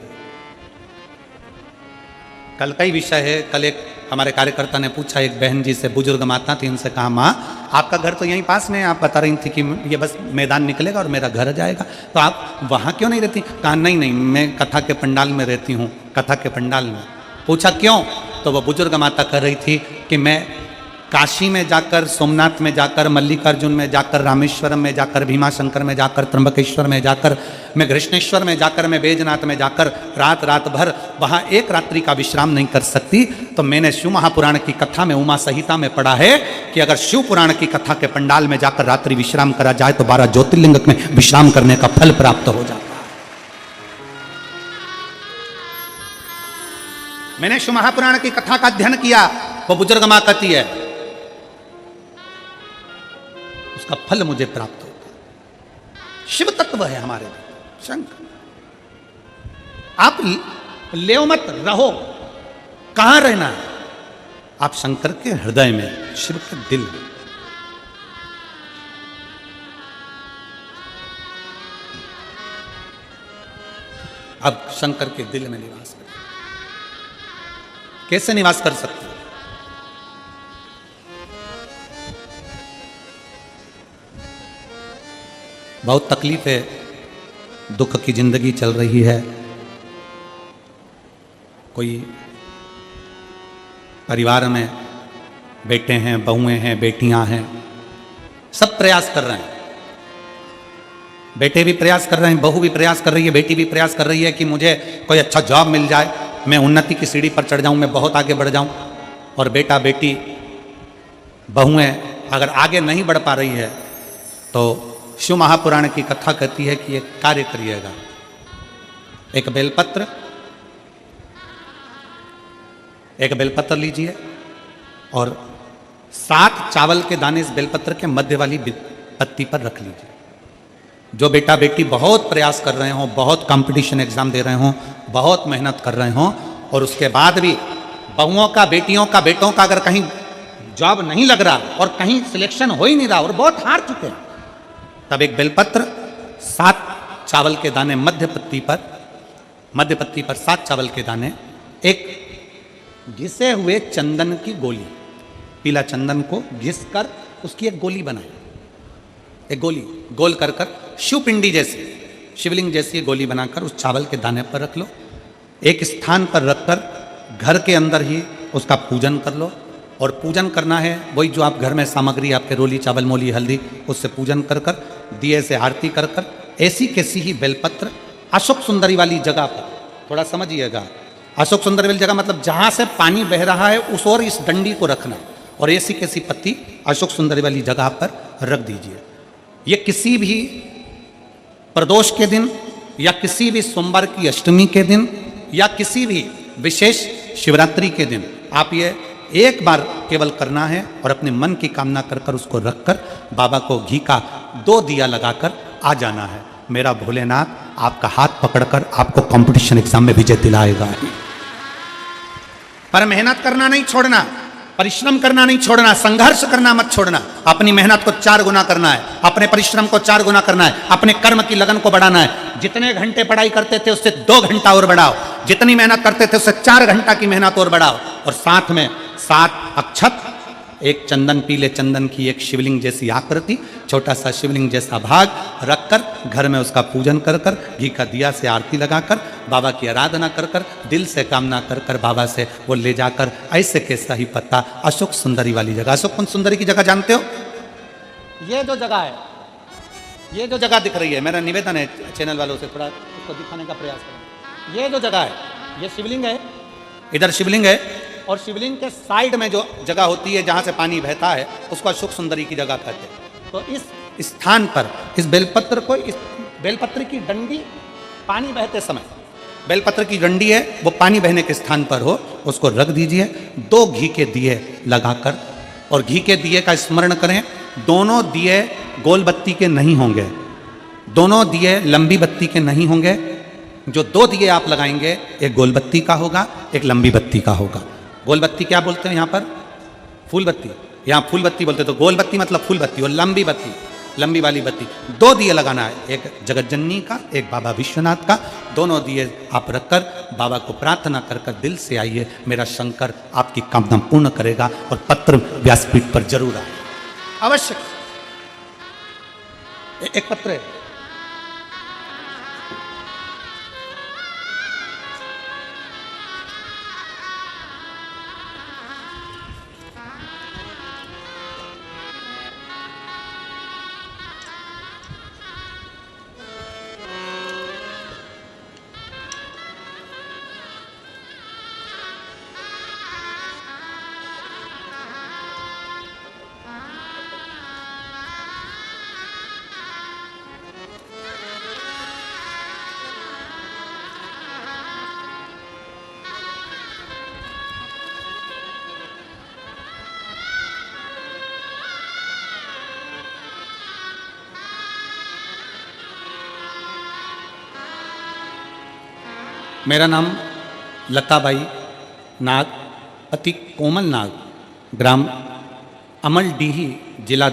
कल का ही विषय है। कल एक हमारे कार्यकर्ता ने पूछा, एक बहन जी से, बुजुर्ग माता थी, उनसे कहा माँ आपका घर तो यहीं पास में है, आप बता रही थी कि ये बस मैदान निकलेगा और मेरा घर जाएगा, तो आप वहाँ क्यों नहीं रहती? कहा नहीं नहीं, मैं कथा के पंडाल में रहती हूँ, कथा के पंडाल में। पूछा क्यों? तो वो बुजुर्ग माता कह रही थी कि मैं काशी में जाकर, सोमनाथ में जाकर, मल्लिकार्जुन में जाकर, रामेश्वरम में जाकर, भीमाशंकर में जाकर, त्र्यंबकेश्वर में जाकर, मैं कृष्णेश्वर में जाकर, मैं बैजनाथ में जाकर रात भर वहाँ एक रात्रि का विश्राम नहीं कर सकती। तो मैंने शिव महापुराण की कथा में, उमा संहिता में पढ़ा है कि अगर शिव पुराण की कथा के पंडाल में जाकर रात्रि विश्राम करा जाए तो 12 ज्योतिर्लिंग में विश्राम करने का फल प्राप्त हो जाता है। मैंने शिव महापुराण की कथा का अध्ययन किया। वो बुजुर्ग मां कहती है उसका फल मुझे प्राप्त होता है। शिव तत्व है हमारे लिए शंकर। आप ले मत रहो, कहां रहना है? आप शंकर के हृदय में, शिव के दिल में। अब शंकर के दिल में निवास करें। कैसे निवास कर सकते हैं? बहुत तकलीफ है, दुख की जिंदगी चल रही है। कोई परिवार में बेटे हैं, बहुएं हैं, बेटियां हैं, सब प्रयास कर रहे हैं। बेटे भी प्रयास कर रहे हैं, बहू भी प्रयास कर रही है, बेटी भी प्रयास कर रही है कि मुझे कोई अच्छा जॉब मिल जाए, मैं उन्नति की सीढ़ी पर चढ़ जाऊं, मैं बहुत आगे बढ़ जाऊं। और बेटा बेटी बहुएं अगर आगे नहीं बढ़ पा रही है तो शिव महापुराण की कथा कहती है कि एक कार्य करिएगा। एक बेलपत्र लीजिए और 7 चावल के दाने इस बेलपत्र के मध्य वाली पत्ती पर रख लीजिए। जो बेटा बेटी बहुत प्रयास कर रहे हों, बहुत कंपटीशन एग्जाम दे रहे हों, बहुत मेहनत कर रहे हों, और उसके बाद भी बहुओं का, बेटियों का, बेटों का अगर कहीं जॉब नहीं लग रहा और कहीं सिलेक्शन हो ही नहीं रहा और बहुत हार चुके हैं, तब एक बेलपत्र 7 चावल के दाने मध्य पत्ती पर 7 चावल के दाने, एक घिसे हुए चंदन की गोली, पीला चंदन को घिस कर उसकी एक गोली बनाए। एक गोली गोल कर शिवपिंडी जैसी, शिवलिंग जैसी गोली बनाकर उस चावल के दाने पर रख लो। एक स्थान पर रखकर घर के अंदर ही उसका पूजन कर लो। और पूजन करना है वही जो आप घर में सामग्री आपके रोली, चावल, मोली, हल्दी, उससे पूजन कर दिए से आरती कर ऐसी कैसी ही बेलपत्र अशोक सुंदरी वाली जगह पर, थोड़ा समझिएगा, अशोक सुंदरी वाली जगह मतलब जहाँ से पानी बह रहा है उस और इस डंडी को रखना, और ऐसी कैसी पत्ती अशोक सुंदरी वाली जगह पर रख दीजिए। ये किसी भी प्रदोष के दिन या किसी भी सोमवार की अष्टमी के दिन या किसी भी विशेष शिवरात्रि के दिन आप ये एक बार केवल करना है और अपने मन की कामना कर उसको रखकर बाबा को घी का 2 दिया लगाकर आ जाना है। मेरा भोलेनाथ आपका हाथ पकड़कर आपको कंपटीशन एग्जाम में विजय दिलाएगा। पर मेहनत करना नहीं छोड़ना, परिश्रम करना नहीं छोड़ना, संघर्ष करना मत छोड़ना। अपनी मेहनत को 4 गुना करना है, अपने परिश्रम को 4 गुना करना है, अपने कर्म की लगन को बढ़ाना है। जितने घंटे पढ़ाई करते थे उससे 2 घंटा और बढ़ाओ, जितनी मेहनत करते थे उससे 4 घंटा की मेहनत और बढ़ाओ। और साथ में 7 अक्षत एक चंदन, पीले चंदन की एक शिवलिंग जैसी आकृति, छोटा सा शिवलिंग जैसा भाग रखकर घर में उसका पूजन कर कर, घी का दिया से आरती लगाकर, बाबा की आराधना कर कर, दिल से कामना कर कर बाबा से वो ले जाकर ऐसे कैसा ही पत्ता अशोक सुंदरी वाली जगह, अशोक कुंज सुंदरी की जगह जानते हो? ये जो जगह है, ये जो जगह दिख रही है, मेरा निवेदन है चैनल वालों से थोड़ा उसको दिखाने का प्रयास करें। ये जो जगह है, ये शिवलिंग है, इधर शिवलिंग है, और शिवलिंग के साइड में जो जगह होती है जहाँ से पानी बहता है उसको अशोक सुंदरी की जगह कहते हैं। तो इस स्थान पर इस बेलपत्र को, इस बेलपत्र की डंडी पानी बहते समय, बेलपत्र की डंडी है वो पानी बहने के स्थान पर हो, उसको रख दीजिए, 2 घी के दिए लगाकर, और घी के दिए का स्मरण करें। दोनों दिए गोल बत्ती के नहीं होंगे, दोनों दिए लंबी बत्ती के नहीं होंगे। जो 2 दिए आप लगाएंगे, एक गोल बत्ती का होगा, एक लंबी बत्ती का होगा। गोल बत्ती क्या बोलते हैं यहाँ पर? फूल बत्ती, यहाँ फूल बत्ती बोलते, तो गोल बत्ती मतलब फूल बत्ती, और लंबी बत्ती लंबी वाली बत्ती। 2 दिए लगाना है, एक जगत जननी का, एक बाबा विश्वनाथ का। दोनों दिए आप रखकर बाबा को प्रार्थना कर कर दिल से आइए, मेरा शंकर आपकी कामना पूर्ण करेगा, और पत्र व्यासपीठ पर जरूर आए, अवश्य। एक पत्र है, मेरा नाम लताबाई नाग, पति कोमल नाग, ग्राम अमलडीही, जिला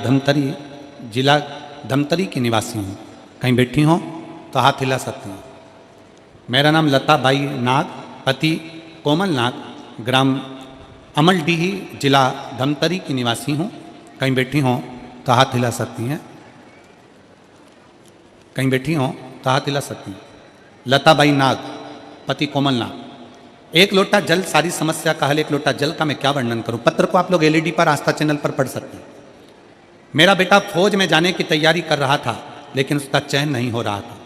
धमतरी की निवासी हूँ। कहीं बैठी हो तो हाथ हिला सकती हूँ। मेरा नाम लताबाई नाग, पति कोमल नाग, ग्राम अमलडीही, जिला धमतरी की निवासी हूँ। कहीं बैठी हो तो हाथ हिला सकती हैं, कहीं बैठी हो तो हाथ हिला सकती हैं। लताबाई नाग, पति कोमल नाग। 1 लोटा जल सारी समस्या का हल। 1 लोटा जल का मैं क्या वर्णन करूं? पत्र को आप लोग एलईडी पर आस्था चैनल पर पढ़ सकते हैं। मेरा बेटा फौज में जाने की तैयारी कर रहा था, लेकिन उसका चयन नहीं हो रहा था।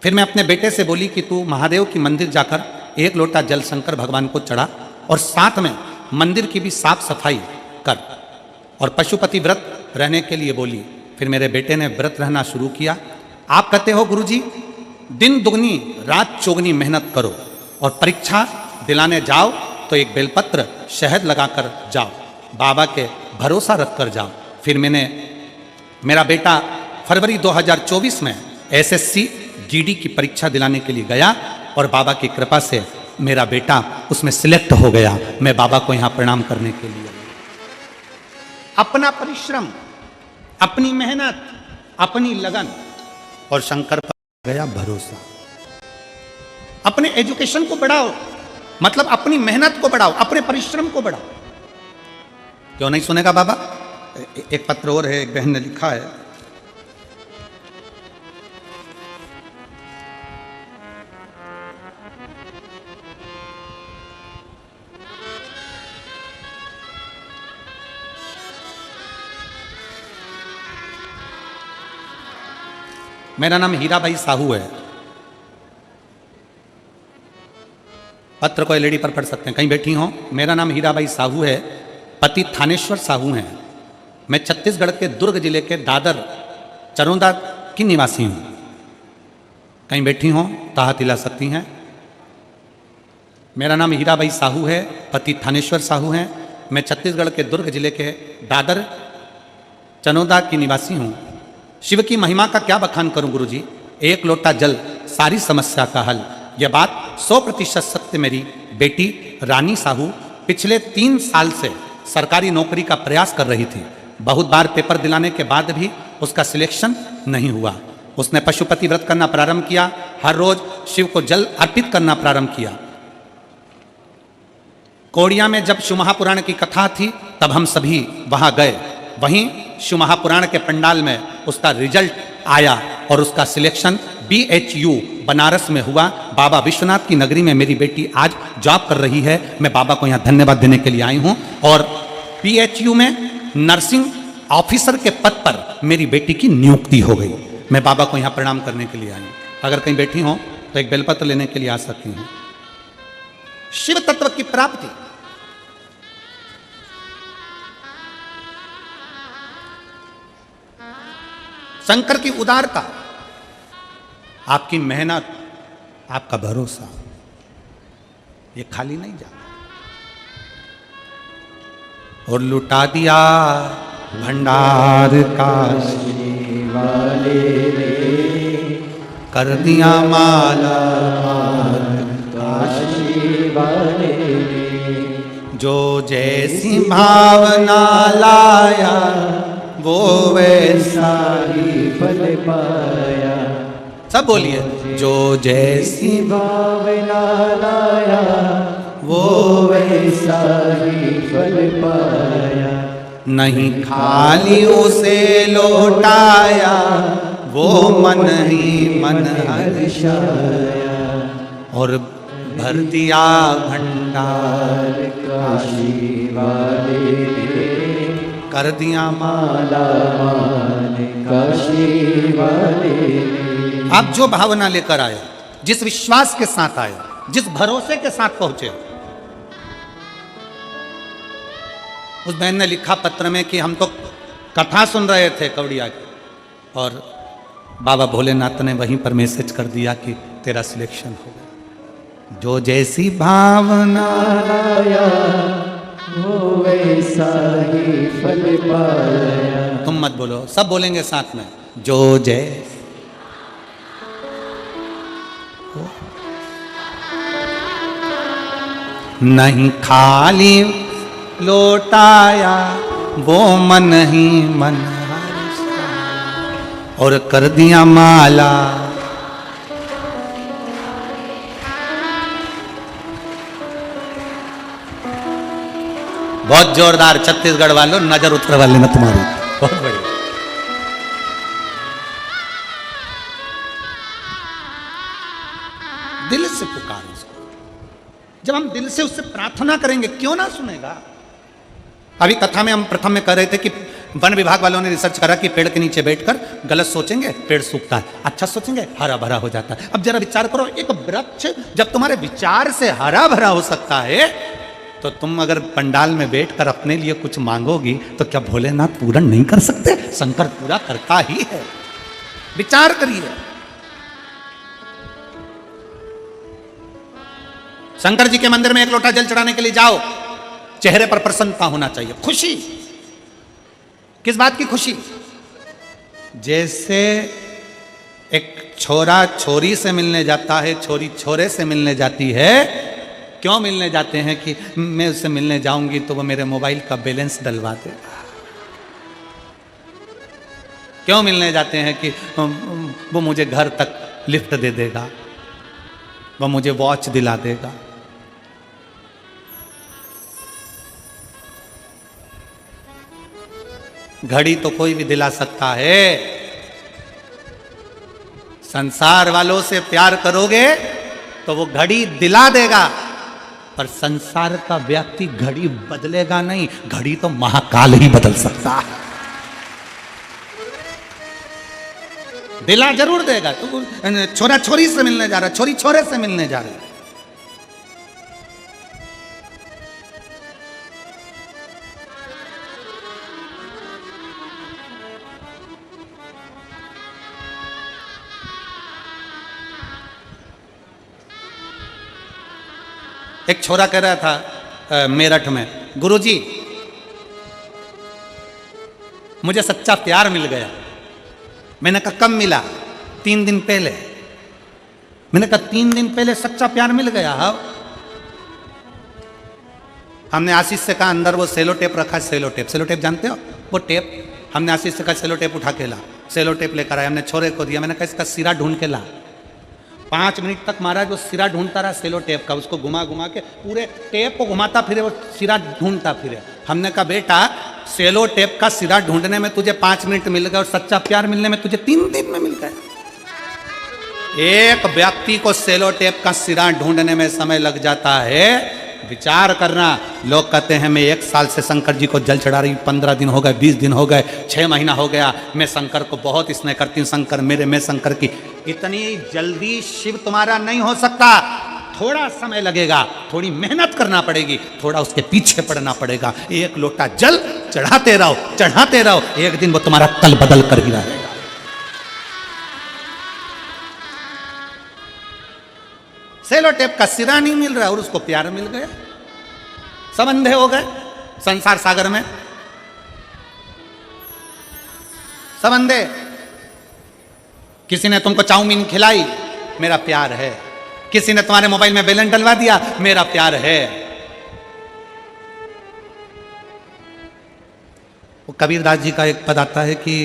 फिर मैं अपने बेटे से बोली कि तू महादेव की मंदिर जाकर 1 लोटा जल शंकर भगवान को चढ़ा, और साथ में मंदिर की भी साफ सफाई कर, और पशुपति व्रत रहने के लिए बोली। फिर मेरे बेटे ने व्रत रहना शुरू किया। आप कहते हो गुरुजी दिन दुगनी रात चौगनी मेहनत करो, और परीक्षा दिलाने जाओ तो एक बेलपत्र शहद लगाकर जाओ, बाबा के भरोसा रखकर जाओ। फिर मेरा बेटा फरवरी 2024 में एसएससी जीडी की परीक्षा दिलाने के लिए गया, और बाबा की कृपा से मेरा बेटा उसमें सिलेक्ट हो गया। मैं बाबा को यहाँ प्रणाम करने के लिए, अपना परिश्रम, अपनी मेहनत, अपनी लगन, और शंकर पर गया भरोसा। अपने एजुकेशन को बढ़ाओ, मतलब अपनी मेहनत को बढ़ाओ, अपने परिश्रम को बढ़ाओ। क्यों नहीं सुनेगा बाबा? एक पत्र और है, एक बहन ने लिखा है, मेरा नाम हीराबाई साहू है। पत्र को एलईडी पर पढ़ सकते हैं, कहीं बैठी हो। मेरा नाम हीराबाई साहू है, पति थानेश्वर साहू हैं। मैं छत्तीसगढ़ के दुर्ग जिले के दादर चरोदा की निवासी हूँ। कहीं बैठी हो तो हाथ हिला सकती हैं। मेरा नाम हीराबाई साहू है, पति थानेश्वर साहू हैं। मैं छत्तीसगढ़ के दुर्ग जिले के दादर चनोदा की निवासी हूँ। शिव की महिमा का क्या बखान करूं गुरुजी? 1 लोटा जल सारी समस्या का हल। यह बात 100% सत्य। मेरी बेटी रानी साहू पिछले 3 साल से सरकारी नौकरी का प्रयास कर रही थी। बहुत बार पेपर दिलाने के बाद भी उसका सिलेक्शन नहीं हुआ। उसने पशुपति व्रत करना प्रारंभ किया, हर रोज शिव को जल अर्पित करना प्रारंभ किया। कोड़िया में जब शिव महापुराण की कथा थी तब हम सभी वहां गए। वहीं शिव महापुराण के पंडाल में उसका रिजल्ट आया और उसका सिलेक्शन BHU बनारस में हुआ। बाबा विश्वनाथ की नगरी में मेरी बेटी आज जॉब कर रही है। मैं बाबा को यहाँ धन्यवाद देने के लिए आई हूँ। और BHU में नर्सिंग ऑफिसर के पद पर मेरी बेटी की नियुक्ति हो गई। मैं बाबा को यहाँ प्रणाम करने के लिए आई हूँ। अगर कहीं बैठी हो तो एक बेलपत्र लेने के लिए आ सकती हूँ। शिव तत्व की प्राप्ति, शंकर की उदारता, आपकी मेहनत, आपका भरोसा, ये खाली नहीं जाता। और लुटा दिया भंडार काशी वाले ने, कर दिया माला काशी वाले ने, जो जैसी भावना लाया वो वैसा ही फल पाया। सब बोलिए, जो जैसी भावना लाया वो वैसा ही फल पाया, नहीं खाली उसे लौटाया वो मन ही मन हर्षाया, और भर दिया भंडार काशी वाले ने, कर दिया माला काशी वाले ने। आप जो भावना लेकर आए, जिस विश्वास के साथ आए, जिस भरोसे के साथ पहुंचे। उस बहन ने लिखा पत्र में कि हम तो कथा सुन रहे थे कवड़िया की, और बाबा भोलेनाथ ने वहीं पर मैसेज कर दिया कि तेरा सिलेक्शन हो गया। जो जैसी भावना लाया वो वैसा ही फल पाया। तुम मत बोलो, सब बोलेंगे साथ में, जो जैसी नहीं खाली लौटाया वो मन ही मन और कर दिया माला। बहुत जोरदार, छत्तीसगढ़ वालों, नजर उत्तर वाले ना तुम्हारी, बहुत बढ़िया। दिल से पुकार उसको। जब हम दिल से उससे प्रार्थना करेंगे, क्यों ना सुनेगा। अभी कथा में हम प्रथम में कह रहे थे कि वन विभाग वालों ने रिसर्च करा कि पेड़ के नीचे बैठकर गलत सोचेंगे पेड़ सूखता है, अच्छा सोचेंगे हरा भरा हो जाता है। अब जरा विचार करो, एक वृक्ष जब तुम्हारे विचार से हरा भरा हो सकता है, तो तुम अगर पंडाल में बैठकर अपने लिए कुछ मांगोगी तो क्या भोलेनाथ पूरा नहीं कर सकते? शंकर पूरा करता ही है। विचार करिए, शंकर जी के मंदिर में एक लोटा जल चढ़ाने के लिए जाओ, चेहरे पर प्रसन्नता होना चाहिए, खुशी। किस बात की खुशी? जैसे एक छोरा छोरी से मिलने जाता है, छोरी छोरे से मिलने जाती है। क्यों मिलने जाते हैं? कि मैं उससे मिलने जाऊंगी तो वो मेरे मोबाइल का बैलेंस डलवा देगा। क्यों मिलने जाते हैं? कि वो मुझे घर तक लिफ्ट दे देगा, वो मुझे वॉच दिला देगा। घड़ी तो कोई भी दिला सकता है। संसार वालों से प्यार करोगे तो वो घड़ी दिला देगा, पर संसार का व्यक्ति घड़ी बदलेगा नहीं। घड़ी तो महाकाल ही बदल सकता है। दिला जरूर देगा। तो छोरा छोरी से मिलने जा रहा है, छोरी छोरे से मिलने जा रही है। एक छोरा कह रहा था मेरठ में, गुरुजी मुझे सच्चा प्यार मिल गया। मैंने कहा कब मिला? 3 दिन पहले। मैंने कहा 3 दिन पहले सच्चा प्यार मिल गया? हाँ। हमने आशीष से कहा अंदर वो सेलो टेप रखा है, सेलो टेप जानते हो? वो टेप हमने आशीष से कहा सेलो टेप उठा के ला। सेलो टेप लेकर आया, हमने छोरे को दिया। मैंने कहा इसका सिरा ढूंढ के ला। 5 मिनट तक महाराज वो सिरा ढूंढता रहा सेलो टेप का, उसको घुमा घुमा के पूरे टेप को घुमाता फिरे, वो सिरा ढूंढता फिरे। हमने कहा बेटा सेलो टेप का सिरा ढूंढने में तुझे 5 मिनट मिल गए और सच्चा प्यार मिलने में तुझे 3 दिन में मिल गए। एक व्यक्ति को सेलो टेप का सिरा ढूंढने में समय लग जाता है, विचार करना। लोग कहते हैं मैं 1 साल से शंकर जी को जल चढ़ा रही, 15 दिन हो गए, 20 दिन हो गए, 6 महीना हो गया, मैं शंकर को बहुत स्नेह करती हूँ, शंकर मेरे, मैं शंकर की। इतनी जल्दी शिव तुम्हारा नहीं हो सकता, थोड़ा समय लगेगा, थोड़ी मेहनत करना पड़ेगी, थोड़ा उसके पीछे पड़ना पड़ेगा। एक लोटा जल चढ़ाते रहो, चढ़ाते रहो, एक दिन वो तुम्हारा तल बदल कर ही रहेगा। सेलो टेप का सिरा नहीं मिल रहा और उसको प्यार मिल गया, सब अंधे हो गए संसार सागर में, सब अंधे। किसी ने तुमको चाउमीन खिलाई, मेरा प्यार है। किसी ने तुम्हारे मोबाइल में बैलेंस डलवा दिया, मेरा प्यार है। वो कबीरदास जी का एक पद आता है कि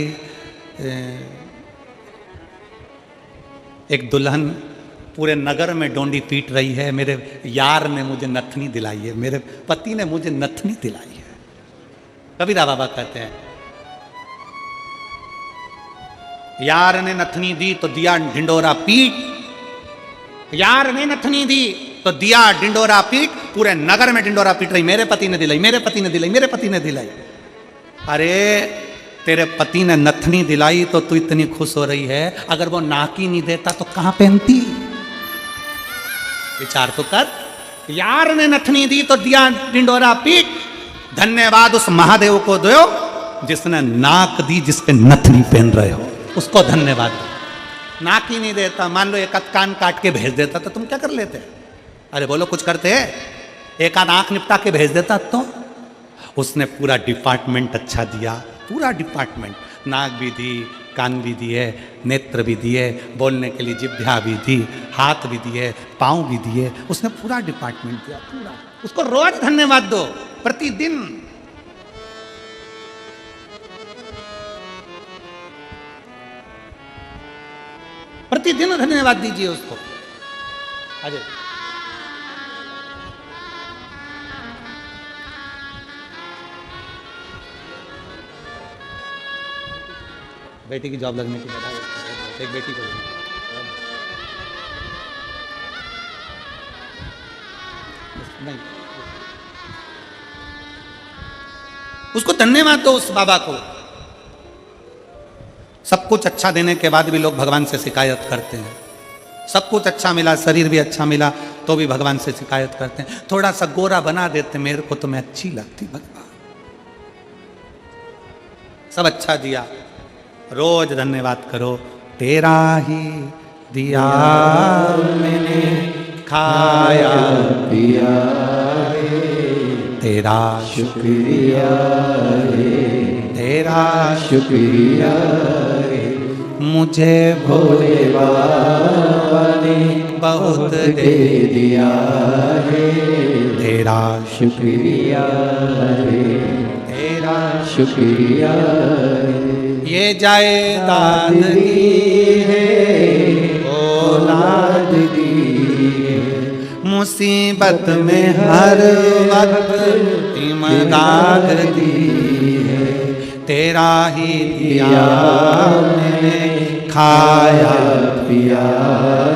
एक दुल्हन पूरे नगर में डोंडी पीट रही है, मेरे यार ने मुझे नथनी दिलाई है, मेरे पति ने मुझे नथनी दिलाई है। कबीरा बाबा कहते हैं यार ने नथनी दी तो दिया ढिंडोरा पीट, यार ने नथनी दी तो दिया ढिंडोरा पीट, पूरे नगर में ढिंडोरा पीट रही, मेरे पति ने दिलाई, मेरे पति ने दिलाई, मेरे पति ने दिलाई। अरे तेरे पति ने नथनी दिलाई तो तू इतनी खुश हो रही है, अगर वो नाकी नहीं देता तो कहां पहनती? विचार तो कर। यार ने नथनी दी तो दिया ढिंडोरा पीट, धन्यवाद उस महादेव को दो जिसने नाक दी, जिसके नथनी पहन रहे हो, उसको धन्यवाद दो। नाक ही नहीं देता, मान लो एक आध कान काट के भेज देता तो तुम क्या कर लेते? अरे बोलो कुछ करते हैं? एक आध आंख निपटा के भेज देता तो उसने पूरा डिपार्टमेंट अच्छा दिया, पूरा डिपार्टमेंट, नाक भी दी, कान भी दिए, नेत्र भी दिए, बोलने के लिए जिह्वा भी दी, हाथ भी दिए, पाँव भी दिए, उसने पूरा डिपार्टमेंट दिया, पूरा। उसको रोज धन्यवाद दो, प्रतिदिन। प्रतिदिन धन्यवाद दीजिए उसको। अजय बेटी की जॉब लगने की बता, एक बेटी को नहीं, उसको धन्यवाद दो उस बाबा को। सब कुछ अच्छा देने के बाद भी लोग भगवान से शिकायत करते हैं। सब कुछ अच्छा मिला, शरीर भी अच्छा मिला तो भी भगवान से शिकायत करते हैं। थोड़ा सा गोरा बना देते, मेरे को तो मैं अच्छी लगती भगवान। सब अच्छा दिया, रोज धन्यवाद करो। तेरा ही दिया मैंने खाया पिया रे, तेरा शुक्रिया रे, तेरा शुक्रिया रे, मुझे भोले बाबा ने बहुत दे दिया रे, तेरा शुक्रिया रे, तेरा शुक्रिया रे। ये जायदाद दी है, औलाद दी है, मुसीबत में हर वक्त इमदाद दी है, तेरा ही दिया मैंने खाया पिया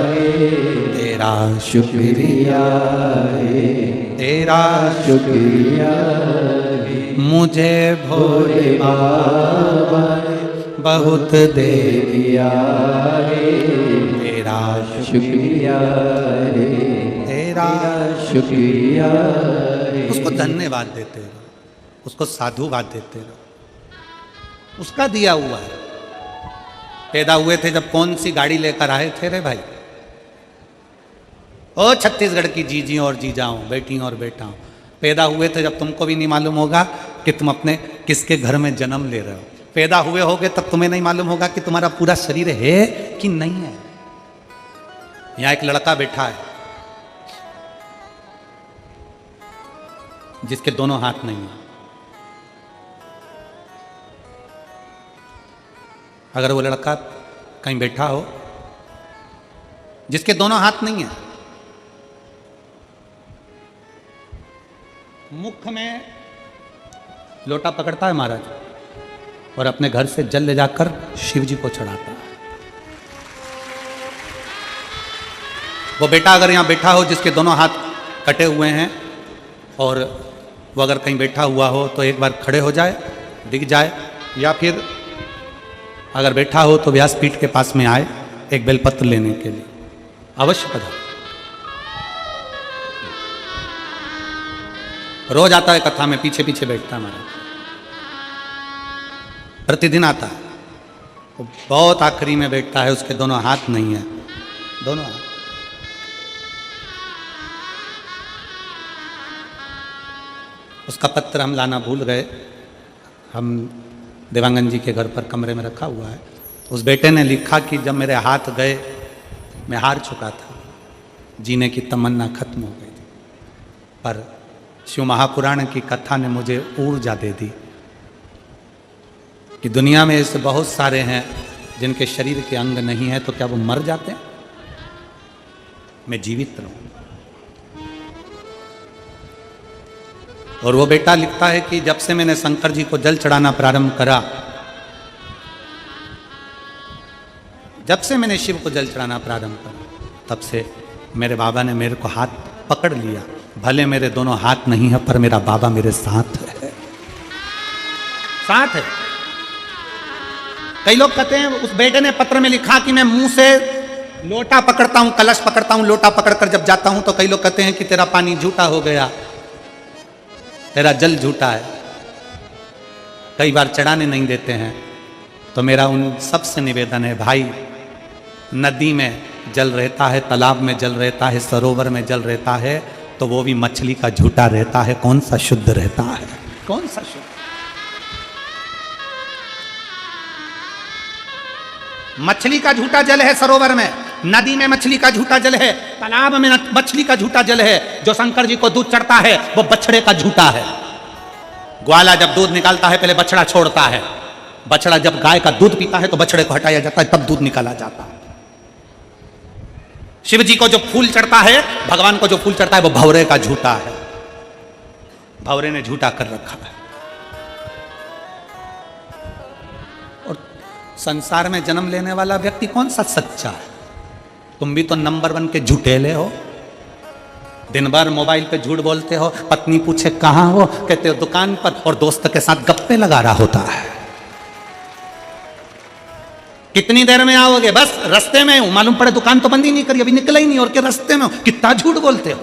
है, तेरा शुक्रिया है, तेरा शुक्रिया है, मुझे भोले बाबा ने बहुत दे दिया है, तेरा शुक्रिया है, तेरा शुक्रिया है। उसको धन्यवाद देते रहो, उसको साधुवाद देते रहो, उसका दिया हुआ है। पैदा हुए थे जब कौन सी गाड़ी लेकर आए थे रे भाई? ओ छत्तीसगढ़ की जीजियों और जीजाओं, बेटियों और बेटाओं, पैदा हुए थे जब तुमको भी नहीं मालूम होगा कि तुम अपने किसके घर में जन्म ले रहे हो। पैदा हुए होगे तब तुम्हें नहीं मालूम होगा कि तुम्हारा पूरा शरीर है कि नहीं है। यहां एक लड़का बैठा है जिसके दोनों हाथ नहीं है। अगर वो लड़का कहीं बैठा हो जिसके दोनों हाथ नहीं है, मुख में लोटा पकड़ता है महाराज और अपने घर से जल ले जाकर शिव जी को चढ़ाता है। वो बेटा अगर यहाँ बैठा हो जिसके दोनों हाथ कटे हुए हैं और वो अगर कहीं बैठा हुआ हो तो एक बार खड़े हो जाए, दिख जाए, या फिर अगर बैठा हो तो व्यासपीठ के पास में आए एक बेलपत्र लेने के लिए, अवश्य पधारे। रोज आता है कथा में, पीछे पीछे बैठता है महाराज, प्रतिदिन आता है। वो बहुत आखिरी में बैठता है, उसके दोनों हाथ नहीं है, दोनों हाथ। उसका पत्र हम लाना भूल गए, हम देवांगन जी के घर पर कमरे में रखा हुआ है। उस बेटे ने लिखा कि जब मेरे हाथ गए मैं हार चुका था, जीने की तमन्ना खत्म हो गई थी, पर शिव महापुराण की कथा ने मुझे ऊर्जा दे दी कि दुनिया में ऐसे बहुत सारे हैं जिनके शरीर के अंग नहीं है, तो क्या वो मर जाते हैं? मैं जीवित रहूं। और वो बेटा लिखता है कि जब से मैंने शंकर जी को जल चढ़ाना प्रारंभ करा, जब से मैंने शिव को जल चढ़ाना प्रारंभ करा, तब से मेरे बाबा ने मेरे को हाथ पकड़ लिया। भले मेरे दोनों हाथ नहीं है, पर मेरा बाबा मेरे साथ है, साथ है। कई लोग कहते हैं, उस बेटे ने पत्र में लिखा कि मैं मुंह से लोटा पकड़ता हूं, कलश पकड़ता हूं, लोटा पकड़कर जब जाता हूं तो कई लोग कहते हैं कि तेरा पानी झूठा हो गया, तेरा जल झूठा है, कई बार चढ़ाने नहीं देते हैं। तो मेरा उन सबसे निवेदन है, भाई नदी में जल रहता है, तालाब में जल रहता है, सरोवर में जल रहता है, तो वो भी मछली का झूठा रहता है, कौन सा शुद्ध रहता है? कौन सा शुद्ध? मछली का झूठा जल है सरोवर में, नदी में मछली का झूठा जल है, तालाब में मछली का झूठा जल है। जो शंकर जी को दूध चढ़ता है वो बछड़े का झूठा है। ग्वाला जब दूध निकालता है पहले बछड़ा छोड़ता है, बछड़ा जब गाय का दूध पीता है तो बछड़े को हटाया जाता है, तब दूध निकाला जाता है। शिव जी को जो फूल चढ़ता है, भगवान को जो फूल चढ़ता है वो भंवरे का झूठा है, भंवरे ने झूठा कर रखा है। और संसार में जन्म लेने वाला व्यक्ति कौन सा सच्चा है? तुम भी तो नंबर 1 के झूठेले हो। दिन भर मोबाइल पे झूठ बोलते हो, पत्नी पूछे कहाँ हो, कहते हो दुकान पर, और दोस्त के साथ गप्पे लगा रहा होता है। कितनी देर में आओगे? बस रास्ते में हूं, मालूम पड़े दुकान तो बंद ही नहीं करी, अभी निकला ही नहीं, और क्या रास्ते में हो। कितना झूठ बोलते हो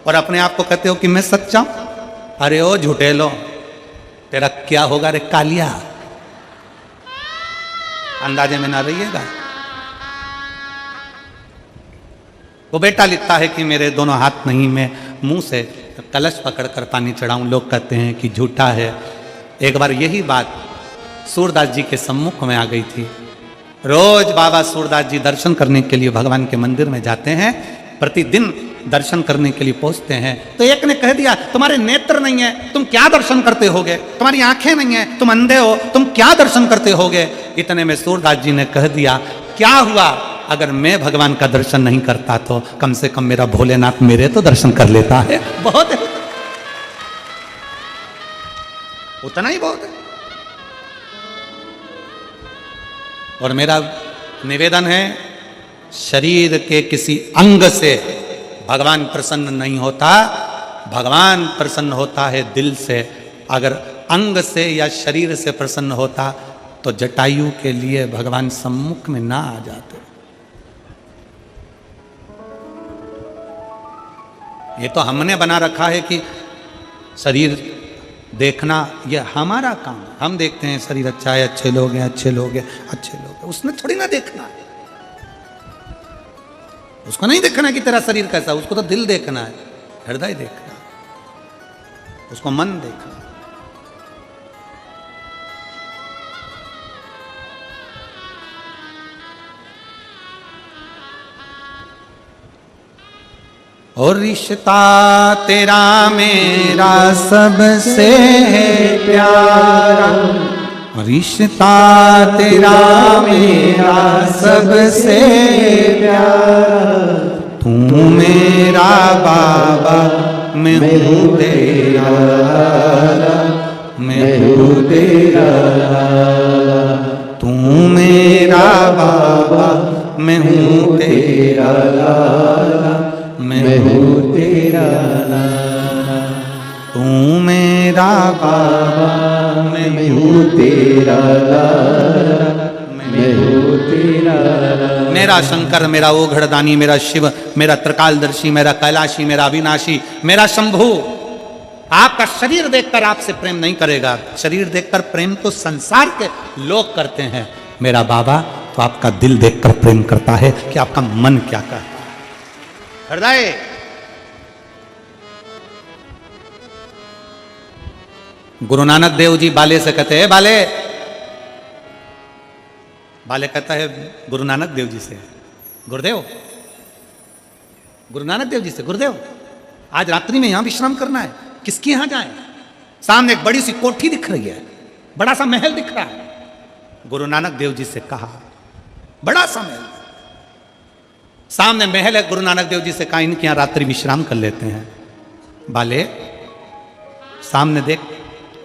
और अपने आप को कहते हो कि मैं सच्चा हूं। अरे ओ झूठेलो, तेरा क्या होगा रे कालिया, अंदाजे में ना रहिएगा। वो बेटा लिखता है कि मेरे दोनों हाथ नहीं, मैं मुंह से कलश पकड़कर पानी चढ़ाऊं, लोग कहते हैं कि झूठा है। एक बार यही बात सूरदास जी के सम्मुख में आ गई थी। रोज बाबा सूरदास जी दर्शन करने के लिए भगवान के मंदिर में जाते हैं, प्रतिदिन दर्शन करने के लिए पहुंचते हैं। तो एक ने कह दिया, तुम्हारे नेत्र नहीं है, तुम क्या दर्शन करते होगे? तुम्हारी आंखें नहीं है, तुम अंधे हो, तुम क्या दर्शन करते होगे? इतने में सूरदास जी ने कह दिया, क्या हुआ अगर मैं भगवान का दर्शन नहीं करता तो कम से कम मेरा भोलेनाथ मेरे तो दर्शन कर लेता है। बहुत है, उतना ही बहुत है। और मेरा निवेदन है, शरीर के किसी अंग से भगवान प्रसन्न नहीं होता, भगवान प्रसन्न होता है दिल से। अगर अंग से या शरीर से प्रसन्न होता तो जटायु के लिए भगवान सम्मुख में ना आ जाते। ये तो हमने बना रखा है कि शरीर देखना ये हमारा काम है। हम देखते हैं शरीर अच्छा है, अच्छे लोग हैं, अच्छे लोग हैं, अच्छे लोग हैं। उसने थोड़ी ना देखना है, उसको नहीं देखना कि तेरा शरीर कैसा, उसको तो दिल देखना है, हृदय देखना है, उसको मन देखना है। और रिश्ता तेरा मेरा सबसे है प्यारा, रिश्ता तेरा मेरा सबसे प्यारा, तू मेरा बाबा मैं हूँ तेरा, मैं हूँ तेरा, तू मेरा बाबा मैं हूँ तेरा, मैं हूँ तेरा, तू मेरा बाबा मैं हूँ तेरा, मैं हूँ तेरा। मेरा शंकर, मेरा ओघड़दानी, मेरा शिव, मेरा त्रिकालदर्शी, मेरा कैलाशी, मेरा अविनाशी, मेरा शंभु आपका शरीर देखकर आपसे प्रेम नहीं करेगा। शरीर देखकर प्रेम तो संसार के लोग करते हैं, मेरा बाबा तो आपका दिल देखकर प्रेम करता है कि आपका मन क्या कहता है। हृदय गुरु नानक देव जी बाले से कहते हैं, बाले बाले कहता है गुरु नानक देव जी से, गुरुदेव, गुरु नानक देव जी से, गुरुदेव आज रात्रि में यहां विश्राम करना है, किसके यहां जाएं? सामने एक बड़ी सी कोठी दिख रही है, बड़ा सा महल दिख रहा है। गुरु नानक देव जी से कहा, बड़ा सा महल, सामने महल है। गुरु नानक देव जी से कहा इनके यहां रात्रि विश्राम कर लेते हैं। बाले सामने देख,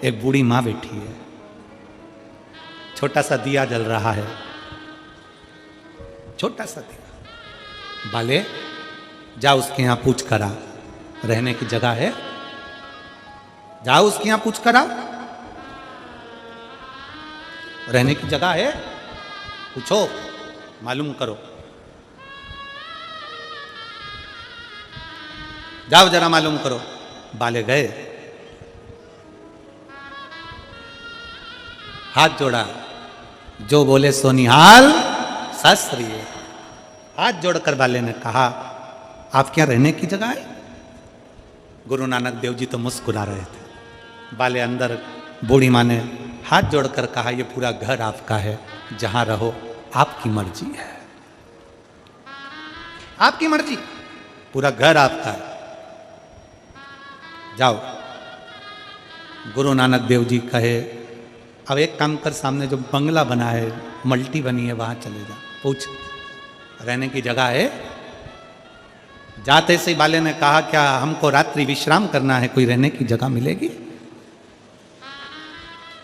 एक बूढ़ी मां बैठी है, छोटा सा दिया जल रहा है, छोटा सा दिया। बाले जा उसके यहां पूछ करा रहने की जगह है, जाओ उसके यहां पूछ करा रहने की जगह है, पूछो, मालूम करो, जाओ जरा मालूम करो। बाले गए, हाथ जोड़ा, जो बोले सोनिहाल सस्त्रीय। हाथ जोड़कर बाले ने कहा आप क्या रहने की जगह है? गुरु नानक देव जी तो मुस्कुरा रहे थे। बाले अंदर, बूढ़ी माँ ने हाथ जोड़कर कहा ये पूरा घर आपका है, जहां रहो आपकी मर्जी है, आपकी मर्जी, पूरा घर आपका है, जाओ। गुरु नानक देव जी कहे अब एक काम कर, सामने जो बंगला बना है, मल्टी बनी है, वहां चले जा, पूछ रहने की जगह है। जाते से बाले ने कहा क्या हमको रात्रि विश्राम करना है, कोई रहने की जगह मिलेगी?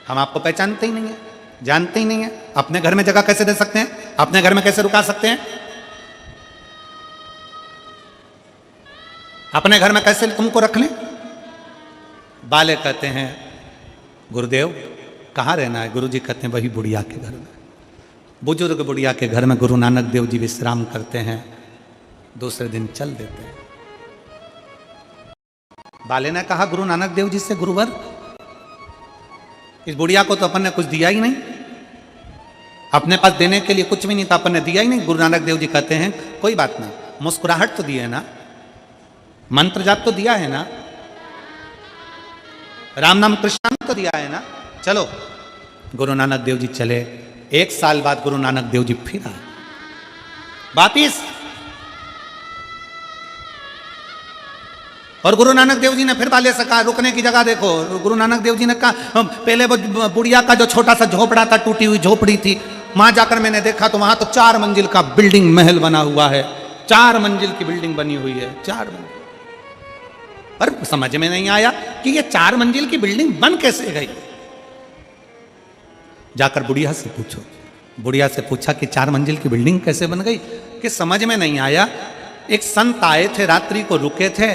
हम आपको पहचानते ही नहीं है, जानते ही नहीं है, अपने घर में जगह कैसे दे सकते हैं, अपने घर में कैसे रुका सकते हैं, अपने घर में कैसे तुमको रख लें? बाले कहते हैं गुरुदेव कहाँ रहना है? गुरु जी कहते हैं वही बुढ़िया के घर में। बुजुर्ग बुढ़िया के घर में गुरु नानक देव जी विश्राम करते हैं, दूसरे दिन चल देते हैं। बाले ने कहा गुरु नानक देव जी से, गुरुवर इस बुढ़िया को तो अपन ने कुछ दिया ही नहीं, अपने पास देने के लिए कुछ भी नहीं था, अपन ने दिया ही नहीं। गुरु नानक देव जी कहते हैं कोई बात नहीं, मुस्कुराहट तो दी है ना, मंत्र जाप तो दिया है ना, राम नाम कृष्ण नाम तो दिया है ना, चलो। गुरु नानक देव जी चले। एक साल बाद गुरु नानक देव जी फिर आए वापिस, और गुरु नानक देव जी ने फिर बाले से कहा रुकने की जगह देखो। गुरु नानक देव जी ने कहा पहले वो बुढ़िया का जो छोटा सा झोपड़ा था, टूटी हुई झोपड़ी थी, वहां जाकर मैंने देखा तो वहां तो 4 मंजिल का बिल्डिंग महल बना हुआ है, 4 मंजिल की बिल्डिंग बनी हुई है, 4 मंजिल। पर समझ में नहीं आया कि ये 4 मंजिल की बिल्डिंग बन कैसे गई। जाकर बुढ़िया से पूछो, बुढ़िया से पूछा कि 4 मंजिल की बिल्डिंग कैसे बन गई, कि समझ में नहीं आया। एक संत आए थे, रात्रि को रुके थे,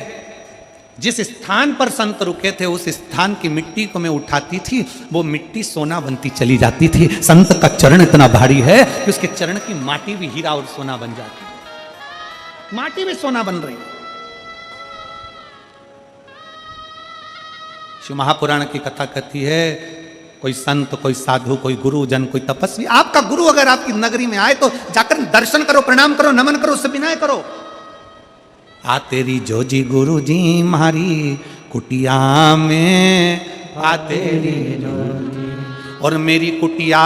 जिस स्थान पर संत रुके थे उस स्थान की मिट्टी को मैं उठाती थी, वो मिट्टी सोना बनती चली जाती थी। संत का चरण इतना भारी है कि उसके चरण की माटी भी हीरा और सोना बन जाती है, माटी भी सोना बन रही है। शिव महापुराण की कथा कहती है कोई संत, कोई साधु, कोई गुरुजन, कोई तपस्वी, आपका गुरु अगर आपकी नगरी में आए तो जाकर दर्शन करो, प्रणाम करो, नमन करो, उससे विनय करो। आ तेरी जोजी गुरु जी मारी कुटिया में, आ तेरी जोजी, और मेरी कुटिया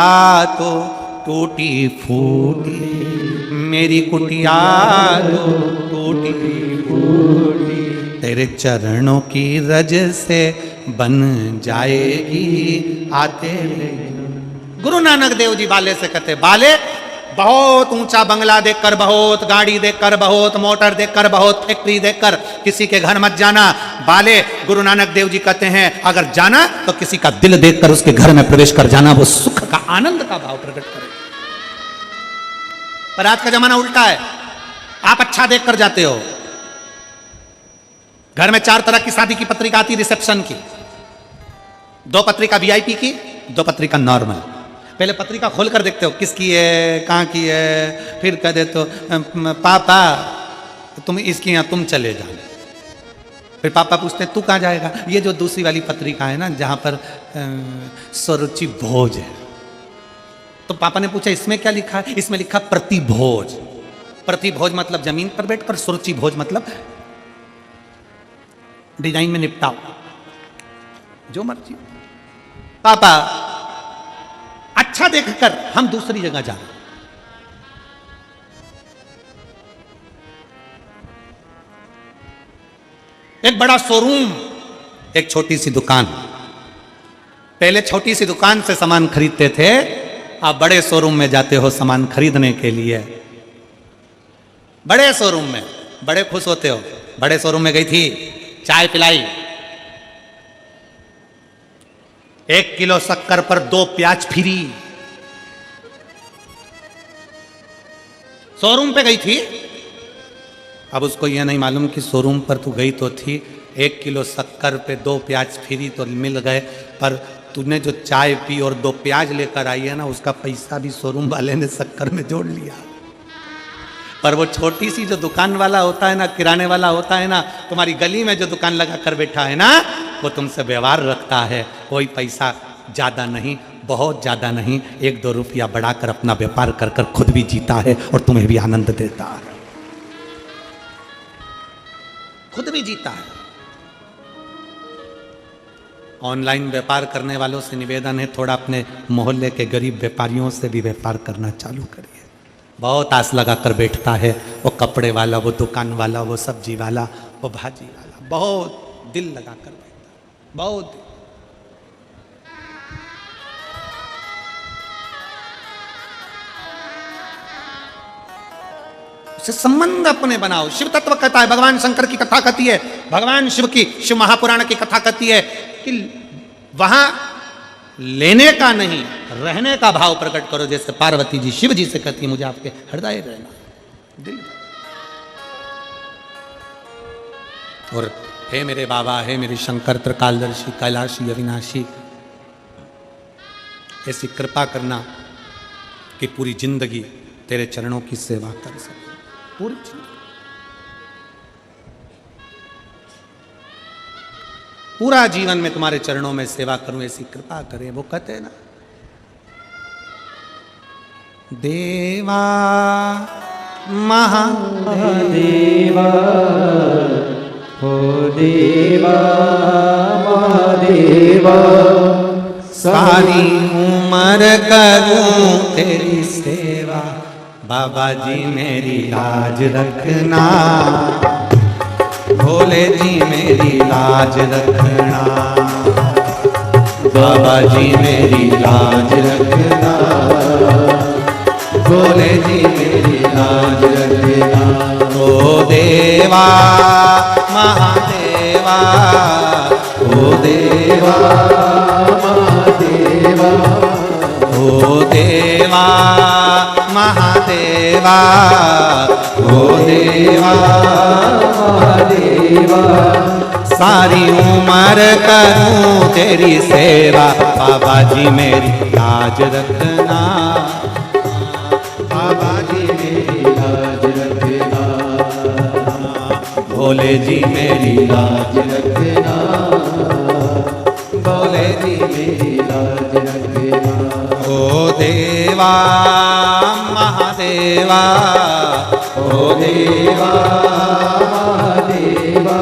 तो टूटी फूटी, मेरी कुटिया तो टूटी फूटी, तेरे चरणों की रज से बन जाएगी, आ तेरे गुरु नानक देव जी बाले से कहते, बाले बहुत ऊंचा बंगला देखकर, बहुत गाड़ी देखकर, बहुत मोटर देखकर, बहुत फैक्ट्री देखकर किसी के घर मत जाना। बाले, गुरु नानक देव जी कहते हैं अगर जाना तो किसी का दिल देखकर उसके घर में प्रवेश कर जाना, वो सुख का, आनंद का भाव प्रकट करे। पर आज का जमाना उल्टा है, आप अच्छा देखकर जाते हो। घर में 4 तरह की शादी की पत्रिका आती, रिसेप्शन की, 2 पत्रिका वीआईपी की, 2 पत्रिका नॉर्मल। पहले पत्रिका खोलकर देखते हो किसकी है, कहाँ की है, फिर कह देते हो पापा तुम इसकी यहाँ तुम चले जाओ। फिर पापा पूछते हैं तू कहाँ जाएगा। ये जो दूसरी वाली पत्रिका है ना, जहाँ पर सुरुचि भोज है, तो पापा ने पूछा इसमें क्या लिखा है, इसमें लिखा प्रतिभोज। प्रतिभोज मतलब जमीन पर बैठकर, सुरुचि भोज मतलब डिजाइन में निपटाओ, जो मर्जी। पापा अच्छा देखकर हम दूसरी जगह जा रहे। एक बड़ा शोरूम, एक छोटी सी दुकान। पहले छोटी सी दुकान से सामान खरीदते थे, आप बड़े शोरूम में जाते हो सामान खरीदने के लिए। बड़े शोरूम में बड़े खुश होते हो। बड़े शोरूम में गई थी, चाय पिलाई, 1 किलो शक्कर पर 2 प्याज फ्री। शोरूम पे गई थी, अब उसको यह नहीं मालूम कि शोरूम पर तू गई तो थी, 1 किलो शक्कर पे 2 प्याज फ्री तो मिल गए, पर तूने जो चाय पी और 2 प्याज लेकर आई है ना, उसका पैसा भी शोरूम वाले ने शक्कर में जोड़ लिया। पर वो छोटी सी जो दुकान वाला होता है ना, किराने वाला होता है ना, तुम्हारी गली में जो दुकान लगा कर बैठा है ना, वो तुमसे व्यवहार रखता है। कोई पैसा ज़्यादा नहीं, बहुत ज़्यादा नहीं, 1-2 रुपया बढ़ाकर अपना व्यापार कर कर खुद भी जीता है और तुम्हें भी आनंद देता है, खुद भी जीता है। ऑनलाइन व्यापार करने वालों से निवेदन है, थोड़ा अपने मोहल्ले के गरीब व्यापारियों से भी व्यापार करना चालू करिए। बहुत आस लगा कर बैठता है, वो कपड़े वाला, वो दुकान वाला, वो सब्जी वाला, वो भाजी वाला, बहुत दिल लगा कर बैठता है, बहुत दिल। से संबंध अपने बनाओ। शिव तत्व कहता है, भगवान शंकर की कथा कहती है, भगवान शिव की, शिव महापुराण की कथा कहती है कि वहां लेने का नहीं, रहने का भाव प्रकट करो। जैसे पार्वती जी शिव जी से कहती है, मुझे आपके हृदय रहना, दिल। और हे मेरे बाबा, हे मेरे शंकर त्रिकालदर्शी, कैलाशी, अविनाशी, ऐसी कृपा करना कि पूरी जिंदगी तेरे चरणों की सेवा कर सके, पूरी जिंदगी। पूरा जीवन में तुम्हारे चरणों में सेवा करूं, ऐसी कृपा करें। वो कहते हैं ना, देवा महादेवा, हो देवा महादेवा, सारी उम्र करूं तेरी सेवा, बाबा जी मेरी लाज रखना, भोले जी मेरी लाज रखना, बाबा जी मेरी लाज रखना, भोले जी मेरी लाज रखना। ओ देवा महादेवा, ओ देवा महादेवा, ओ देवा महादेवा, ओ देवा महादेवा, सारी उम्र करूं तेरी सेवा, बाबा जी मेरी लाज रखना, बाबा जी मेरी लाज रखना, भोले जी मेरी लाज रखना, भोले जी मेरी लाज रखना। ओ देवा महादेवा, ओ देवा महादेवा,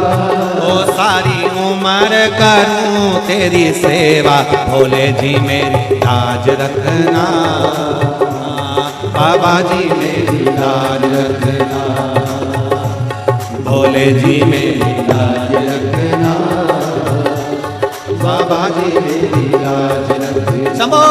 ओ सारी उम्र करूं तेरी सेवा, भोले जी मेरी लाज रखना, बाबा जी मेरी लाज रखना, भोले जी मेरी लाज रखना, बाबा जी मेरी लाज रखना। शंभो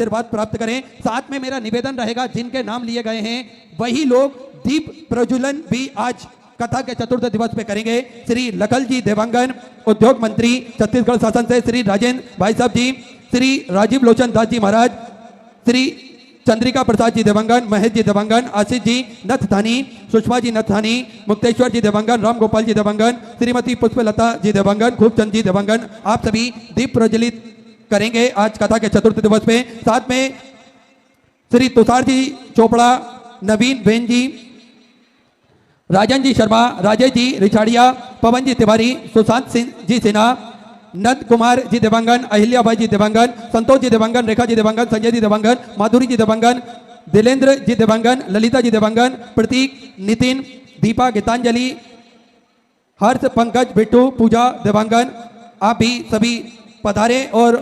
आशीर्वाद प्राप्त करें। साथ में मेरा निवेदन रहेगा, जिनके नाम लिए गए हैं वही लोग दीप प्रज्वलन भी आज कथा के चतुर्थ दिवस पे करेंगे। श्री लखल जी देवांगन, उद्योग मंत्री छत्तीसगढ़ शासन से, श्री राजेंद्र भाई साहब जी, श्री राजीव लोचन दास जी महाराज, श्री चंद्रिका प्रसाद जी देवांगन, महेश जी देवांगन, आशीष जी नथथानी, सुषमा जी नथथानी, मुक्तेश्वर जी देवांगन, राम गोपाल जी देवांगन, श्रीमती पुष्पलता जी देवांगन, खूबचंद जी देवांगन, आप सभी दीप प्रज्वलित करेंगे आज कथा के चतुर्थ दिवस पे। साथ में श्री तुषार जी चोपड़ा, नवीन बेन जी, राजन जी शर्मा, राजेश जी रिछाड़िया, पवन जी तिवारी, सुशांत सिंह जी सिन्हा, नंद कुमार जी देवांगन, अहिल्याबाई जी देवांगन, संतोष जी देवांगन, रेखा जी देवांगन, संजय जी देवांगन, माधुरी जी देवांगन, दिलेंद्र जी देवांगन, ललिता जी देवांगन, प्रतीक, नितिन, दीपा, गीतांजलि, हर्ष, पंकज, बिट्टू, पूजा देवांगन, आप भी सभी पधारे और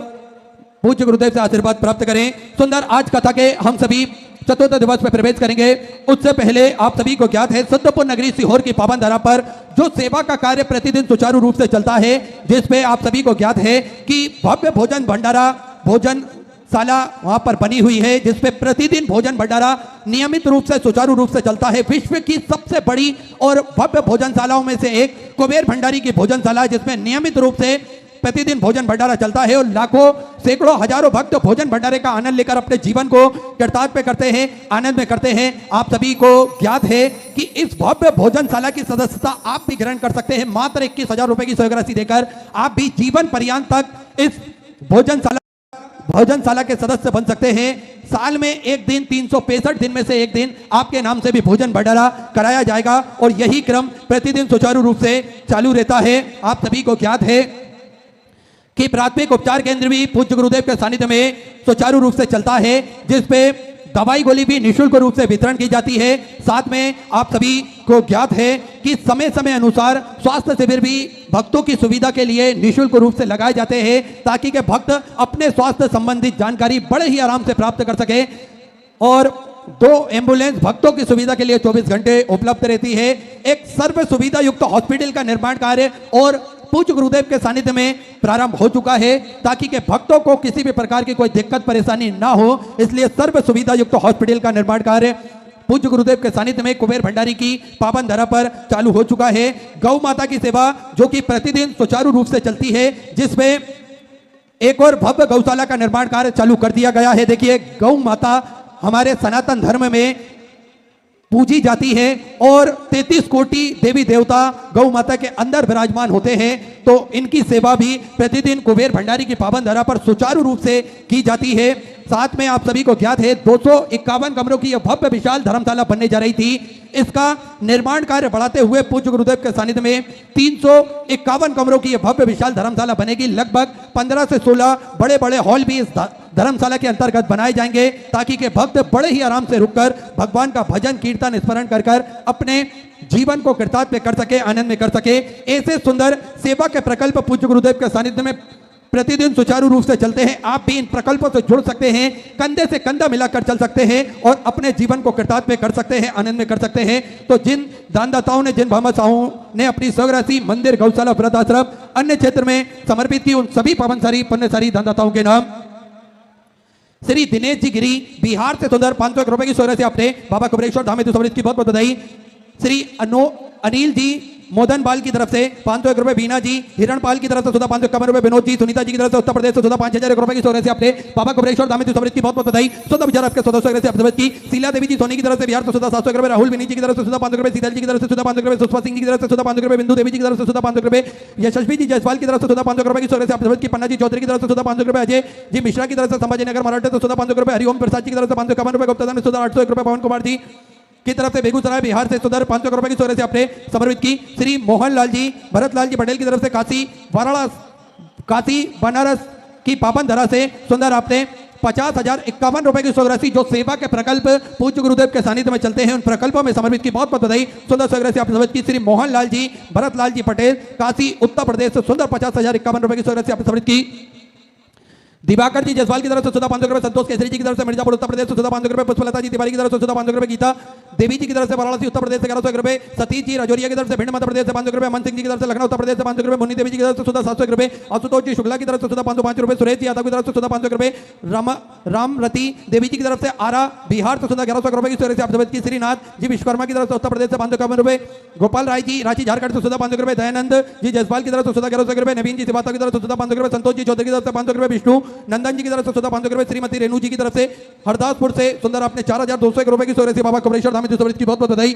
पूज्य गुरुदेव से आशीर्वाद प्राप्त करें। सुंदर आज कथा के हम सभी चतुर्थ दिवस पर प्रवेश करेंगे। उससे पहले आप सभी को ज्ञात है, सिद्धपुर नगरी सीहोर की पावन धरा पर जो सेवा का कार्य प्रतिदिन सुचारू रूप से चलता है, जिसपे आप सभी को ज्ञात है कि भव्य भोजन भंडारा भोजनशाला वहां पर बनी हुई है, जिसपे प्रतिदिन भोजन भंडारा नियमित रूप से सुचारू रूप से चलता है। विश्व की सबसे बड़ी और भव्य भोजनशालाओं में से एक कुबेर भंडारी की भोजनशाला, जिसमें नियमित रूप से प्रतिदिन भोजन भंडारा चलता है और लाखों सैकड़ों हजारों भक्त भोजन भंडारे का आनंद लेकर अपने जीवन को कृतार्थ करते हैं, आनंद में करते हैं। आप सभी को ज्ञात है कि इस भव्य भोजनशाला की सदस्यता आप भी ग्रहण कर सकते हैं। मात्र 21,000 रुपए की सहयोग राशि देकर आप भी जीवन पर्यंत तक इस भोजनशाला के सदस्य बन सकते हैं। साल में एक दिन, 365 दिन में से एक दिन आपके नाम से भी भोजन भंडारा कराया जाएगा और यही क्रम प्रतिदिन सुचारू रूप से चालू रहता है। आप सभी को ज्ञात है कि प्राथमिक उपचार केंद्र भी पूज्य गुरुदेव के सानिध्य में सुचारू रूप से चलता है, जिसपे दवाई गोली भी निःशुल्क रूप से वितरण की जाती है। साथ में आप सभी को ज्ञात है कि समय समय अनुसार स्वास्थ्य शिविर भी भक्तों की सुविधा के लिए निःशुल्क रूप से लगाए जाते हैं, ताकि के भक्त अपने स्वास्थ्य संबंधित जानकारी बड़े ही आराम से प्राप्त कर सके। और 2 एम्बुलेंस भक्तों की सुविधा के लिए 24 घंटे उपलब्ध रहती है। एक सर्व सुविधा युक्त हॉस्पिटल का निर्माण कार्य और पूज्य गुरुदेव के सानिध्य में प्रारंभ हो चुका है, ताकि के भक्तों को किसी भी प्रकार की कोई दिक्कत परेशानी ना हो, इसलिए सर्व सुविधा युक्त हॉस्पिटल का निर्माण कार्य पूज्य गुरुदेव के सानिध्य में कुबेर भंडारी की पावन धरा पर चालू हो चुका है। गौ माता की सेवा जो कि प्रतिदिन सुचारू रूप से चलती है, जिसमें एक और भव्य गौशाला का निर्माण कार्य चालू कर दिया गया है। देखिए, गौ माता हमारे सनातन धर्म में पूजी जाती है और 33 कोटि देवी देवता गौ माता के अंदर विराजमान होते हैं, तो इनकी सेवा भी प्रतिदिन कुबेर भंडारी की पावन धरा पर सुचारू रूप से की जाती है। साथ में आप सभी को ज्ञात है 251 कमरों की यह भव्य विशाल धर्मशाला बनने जा रही थी। इसका निर्माण कार्य बढ़ाते हुए पूज्य गुरुदेव के सानिध्य में 351 कमरों की यह भव्य विशाल धर्मशाला बनेगी। लगभग 15 से 16 बड़े बड़े हॉल भी इस धर्मशाला के अंतर्गत बनाए जाएंगे, ताकि के भक्त बड़े ही आराम से रुककर भगवान का भजन कीर्तन स्मरण कर अपने जीवन को कृतार्थ में कर सके, आनंद में कर सके। ऐसे सुंदर सेवा के प्रकल्प पूज्य गुरुदेव के सानिध्य में प्रतिदिन सुचारू रूप से चलते हैं। आप भी इन प्रकल्पों से जुड़ सकते हैं, कंधे से कंधा मिलाकर चल सकते हैं और अपने जीवन को कृतार्थ में कर सकते हैं, आनंद में कर सकते हैं। तो जिन दानदाताओं ने, जिन भामाशाहों ने अपनी सहयोग राशि मंदिर, गौशाला, वृद्ध आश्रम, अन्य क्षेत्र में समर्पित की, उन सभी पावनसारी पुण्यसारी दानदाताओं के नाम श्री दिनेश जी गिरी बिहार से सुंदर 500 रुपए की सहयोग राशि आपने बाबा कुबेरेश्वर धाम हेतु समर्पित की बहुत बहुत बधाई। श्री अनिल जी मोदन बाल की तरफ से 500 रुपए, बीना जी हिरणपाल की तरफ से सुधा 551 रुपए, विनोद जी सुनीता जी की तरफ से उत्तर प्रदेश से सुधा 5000 रुपए की सहयोग से आपने बाबा कुबेरेश्वर धाम हेतु समर्पित की बहुत बहुत बधाई। सुधा विचार आपके सुधा सहयोग से आप समर्पित की। शीला देवी जी सोनी की तरफ से बिहार से सुधा 700 रुपए, राहुल विनीत जी की तरफ से सुधा 500 रुपए, सीतल जी की तरफ से सुधा 500 रुपए, सुषमा सिंह जी की तरफ से सुधा 500 रुपए, बिंदु देवी जी की तरफ से सुधा 500 रुपए, यशस्वी जी जयसवाल की तरफ से सुधा 500 रुपए की सहयोग से आप समर्पित की। पन्ना जी चौधरी की तरफ से सुधा 500 रुपए, अजय जी मिश्रा की तरफ से संभाजीनगर मराठा से सुधा 500 रुपए, हरिओम प्रसाद जी की तरफ से 551 रुपए, गुप्ता ने सुधा 801 रुपए, पवन कुमार जी की तरफ से बेगूसराय बिहार से सुधर 500 रुपए की सहयोग से आपने समर्पित की। श्री मोहन लाल जी, भरत लाल जी पटेल की तरफ से काशी बनारस की पावन धरा से सुंदर आपने 50,051 रुपए की सहयोग राशि जो सेवा के प्रकल्प पूज्य गुरुदेव के सानिध्य में चलते हैं, उन प्रकल्पों में समर्पित की बहुत बहुत बधाई। सुंदर सहयोग राशि आपने समर्पित की। श्री मोहन लाल जी, भरत लाल जी पटेल, काशी उत्तर प्रदेश से सुंदर 50,051 रुपए की सहयोग राशि आपने समर्पित की। दिवाकर जी जसवाल की तरफ से सुधा 500 रुपए, संतोष केसरी जी की तरफ से मिर्जापुर उत्तर प्रदेश से सुधा 500 रुपए, पुष्पलता जी तिवारी की तरफ से सुधा 500 रुपए, गीता देवी जी की तरफ से वाराणसी उत्तर प्रदेश से 1100 रुपए, सतीश जी राजौरिया की तरफ से भिंड मध्य प्रदेश से 500 रुपए, अमन सिंह जी की तरफ से लखनऊ उत्तर प्रदेश से 500 रुपए, मुन्नी देवी जी की तरफ से सुधा 700 रुपए, आशुतोष जी शुक्ला की तरफ से सुधा 505 रुपए, सुरेश जी यादव की तरफ से सुधा 500 रुपए, रामरती देवी जी की तरफ से आरा बिहार से सुधा 1100 रुपए की सूर्य से आप समझ की, श्रीनाथ जी विश्वकर्मा की तरफ से उत्तर प्रदेश से 551 रुपए, गोपाल राय जी रांची झारखंड से सुधा 500 रुपए, दयानंद जी जसपाल की तरफ से सुधा 1100 रुपए, नवीन जी सिवाता की तरफ से सुधा 500 रुपए, संतोष जी चौधरी की तरफ से 500 रुपए, विष्णु नंदन जी की तरफ से सुधा 500 रुपए, श्रीमती रेणु जी की तरफ से हरदासपुर से सुंदर आपने 4201 रुपए की सूर्य से बाबा कमलेश्वर धाम की बहुत बहुत बधाई।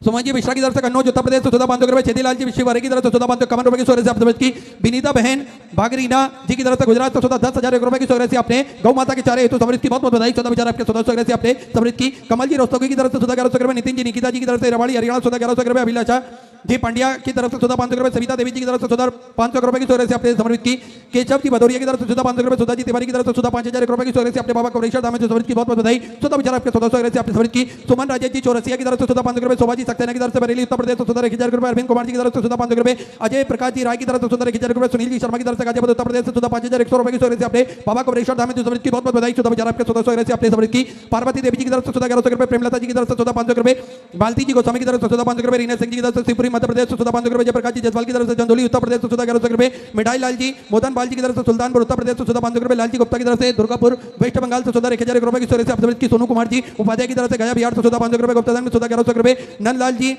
सुमन जी मिश्रा की तरफ से कन्नौज उत्तर प्रदेश से सुधा 500 रुपए, छेदीलाल जी विश्वभरे की तरफ से सुधा 551 रुपए की सूर्य से आप समझ की, विनीता बहन बागरीना जी की तरफ से गुजरात से सुधा 10,000 रुपए की सूर्य से आपने गौ माता के चारे हेतु समृद्ध की बहुत बहुत बधाई। चौदह विचार आपके 1400 से आपने समृद्ध की। कमल जी रोस्तोगी की तरफ से सुधा 1100 रुपए, नितिन जी निकिता जी की तरफ से रवाड़ी हरियाणा सुधा 1100 रुपए, अभिलाषा जी पांड्या की तरफ से सुधा 500 रुपए, सविता देवी जी की तरफ से सुधा 500 रुपए की सूर्य से आपने समृद्ध की। केशव जी भदौरिया की तरफ से सुधा 500 रुपए, सुधा जी तिवारी की तरफ से सुधा 5000 रुपए की सूर्य से अपने बाबा कमलेश्वर धाम समृद्ध की बहुत बहुत बधाई। चौदह विचार आपके 1400 से आपने समृद्ध की। सुमन राजेश जी चौरसिया की तरफ से सुधा 500 रुपए, शोभा जी सक्सेना की तरफ से बरेली उत्तर प्रदेश से सुधा 1000 रुपए, अरविंद कुमार जी की तरफ से सुधा 500 रुपए, अजय प्रकाश जी राय की तरफ से सुधा 1000 रुपए, सुनील जी शर्मा की तरफ से गाजियाबाद उत्तर प्रदेश से सुधा 5100 रुपए की सूर्य से आपने बाबा कमलेश्वर धाम समृद्ध की बहुत बहुत बधाई। चौदह विचार आपके 1400 से आपने समृद्ध की। पार्वती देवी जी की तरफ से सुधा 1100 रुपए, प्रेमलता जी की तरफ से सुधा 500 रुपए, मालती जी गोस्वामी की तरफ से सुधा 500 रुपए, रीना सिंह जी की तरफ से शिवपुरी मध्य प्रदेश से सुधा 500 रुपए, जयप्रकाश जी जसवाल की तरफ से चंदौली उत्तर प्रदेश से सुधा 1100 रुपए, मिठाई लाल जी मोदन बाल जी की तरफ से सुल्तानपुर उत्तर प्रदेश से सुधा 500 रुपए, लाल जी गुप्ता की तरफ से दुर्गापुर वेस्ट बंगाल से सुधा 1000 रुपए की सूर्य से आप समृद्ध की। सोनू कुमार जी उपाध्याय की तरफ से गया बिहार से सुधा 500 रुपए, गुप्ता में सुधा 1100 रुपए, नंदलाल जी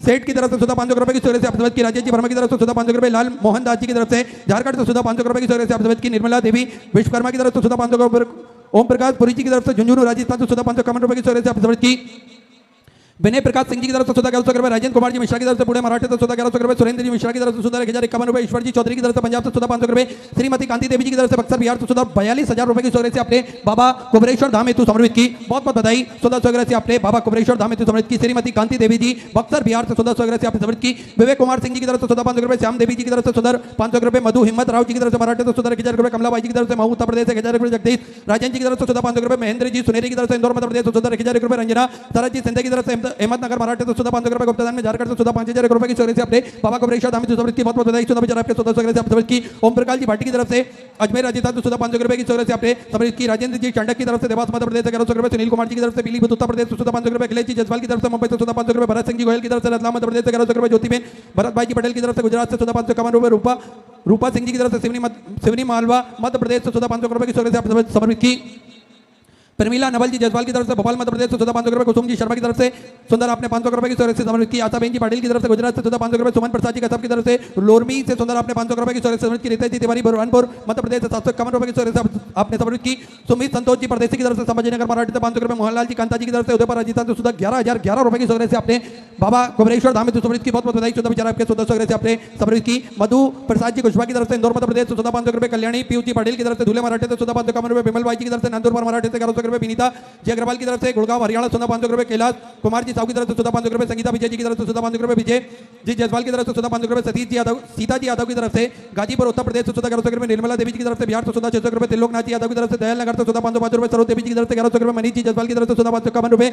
सेठ की तरफ से सुधा 500 रुपए की सूर्य से आप समझ की। राजेश जी वर्मा की तरफ से सुधा 500 रुपए, लाल मोहन दास जी की तरफ से झारखंड से सुधा 500 रुपए की सूर्य से आप समझ की। निर्मला देवी विश्वकर्मा की तरफ से सुधा 500 रुपए, ओम प्रकाश पुरी जी की तरफ से झुंझुनू राजस्थान से सुधा 551 रुपए की सूर्य से आप समझ की। विनय प्रकाश सिंह जी की तरफ से सुधा 1100 रुपए, राजेंद्र कुमार जी मिश्रा की तरफ से पुणे मराठा से सुधा 1100 रुपए, सुरेंद्र जी मिश्रा की तरफ से सुधा 1051 रुपए, ईश्वर जी चौधरी की तरफ से पंजाब से सुधा 500 रुपए, श्रीमती कांति देवी जी की तरफ से बक्सर बिहार से सुधा 42000 रुपए की सूर्य से अपने बाबा कुबरेश्वर धाम हेतु समर्पित की। बहुत बहुत बधाई। 1400 से अपने बाबा कुबरेश्वर धाम हेतु समर्पित की। श्रीमती कांति देवी जी बक्सर बिहार से 1400 से आपने समर्पित की। विवेक कुमार सिंह जी की तरफ से सुधा 500 रुपए, श्याम देवी जी की तरफ से सुधा 500 रुपए, मधु हिम्मत राव जी की तरफ से मराठा से सुधा 1000 रुपए, कमलाबाई जी की तरफ से महू उत्तर प्रदेश से 1000 रुपए, जगदीश राजन जी की तरफ से सुधा 500 रुपए, महेंद्र जी सुनेरी की तरफ से इंदौर मध्य प्रदेश से सुधा 1000 रुपए, रंजना सरद जी सिंधे की तरफ से अहमदनगर मराठा से सुधा 500 रुपए, गुप्तादान में झारखंड से सुधा 5000 रुपए की सूर्य से अपने बाबा कमलेश्वर धाम समृद्ध की बहुत बहुत बधाई। चौदह विचार आपके 1400 से आप समृद्ध की। ओम प्रकाश जी भाटी की तरफ से अजमेर राजस्थान से सुधा 500 रुपए की सूर्य से अपने समृद्ध की। राजेंद्र जी चंडक की तरफ से देवास मध्य प्रदेश से 1100 रुपए, सुनील कुमार जी की तरफ से पीलीभीत उत्तर प्रदेश से सुधा 500 रुपए, अखिलेश जी जसवाल की तरफ से मुंबई से सुधा 500 रुपए, भरत सिंह जी गोयल की तरफ से रतलाम मध्य प्रदेश से 1100 रुपए, ज्योति बेन भरत भाई जी पटेल की तरफ से गुजरात से सुधा 551 रुपए, रूपा सिंह जी की तरफ से सिवनी मालवा मध्य प्रदेश से सुधा 500 रुपए की सूर्य से आप समर्पित की। प्रमीला नवल जी जसवाल की तरफ से भोपाल मध्य प्रदेश से सुधा 500 रुपए, कुसुम जी शर्मा की तरफ से सुंदर आपने 500 रुपए की सूर्य से समर्पित की। आशा बेन जी पाटिल की तरफ से गुजरात से सुधा 500 रुपए, सुमन प्रसाद जी कसब की तरफ से लोरमी से सुंदर आपने 500 रुपए की सूर्य से समर्पित की। रितेश जी तिवारी बुरहानपुर मध्य प्रदेश से 751 रुपए की सूर्य से आपने समर्पित की। सुमित संतोष जी परदेसी की तरफ से संभाजीनगर मराठी से 500 रुपए, मोहनलाल जी कांता जी की तरफ से उदयपुर राजस्थान से सुधा 11011 रुपए की सूर्य से आपने बाबा कुबरेश्वर धाम समृद्ध की बहुत बहुत बधाई। चौदह विचार आपके 1400 से आपने समर्पित की। मधु प्रसाद जी कुशवाहा की तरफ से इंदौर मध्य प्रदेश से सुधा 500 रुपए, कल्याणी पीयू जी पाटिल की तरफ से धुले मराठे से सुधा 551 रुपए, बिमल भाई जी की तरफ से नंदुरबार मराठे से 1100 रुपए, विनीता जी अग्रवाल की तरफ से गुड़गांव हरियाणा सुधा 500 रुपए, कैलाश कुमार जी साहू की तरफ से सुधा 500 रुपए, संगीता विजय जी की तरफ से सुधा 500 रुपए, विजय जी जसवाल की तरफ से सुधा 500 रुपए, सतीश जी यादव सीता जी यादव की तरफ से गाजीपुर उत्तर प्रदेश से सुधा 1100 रुपए, निर्मला देवी जी की तरफ से बिहार से सुधा 600 रुपए, त्रिलोकनाथ जी यादव की तरफ से दयाल नगर से सुधा 505 रुपए, सरोज देवी जी की तरफ से 1100 रुपए, मनीष जी जसवाल की तरफ से सुधा 551 रुपए,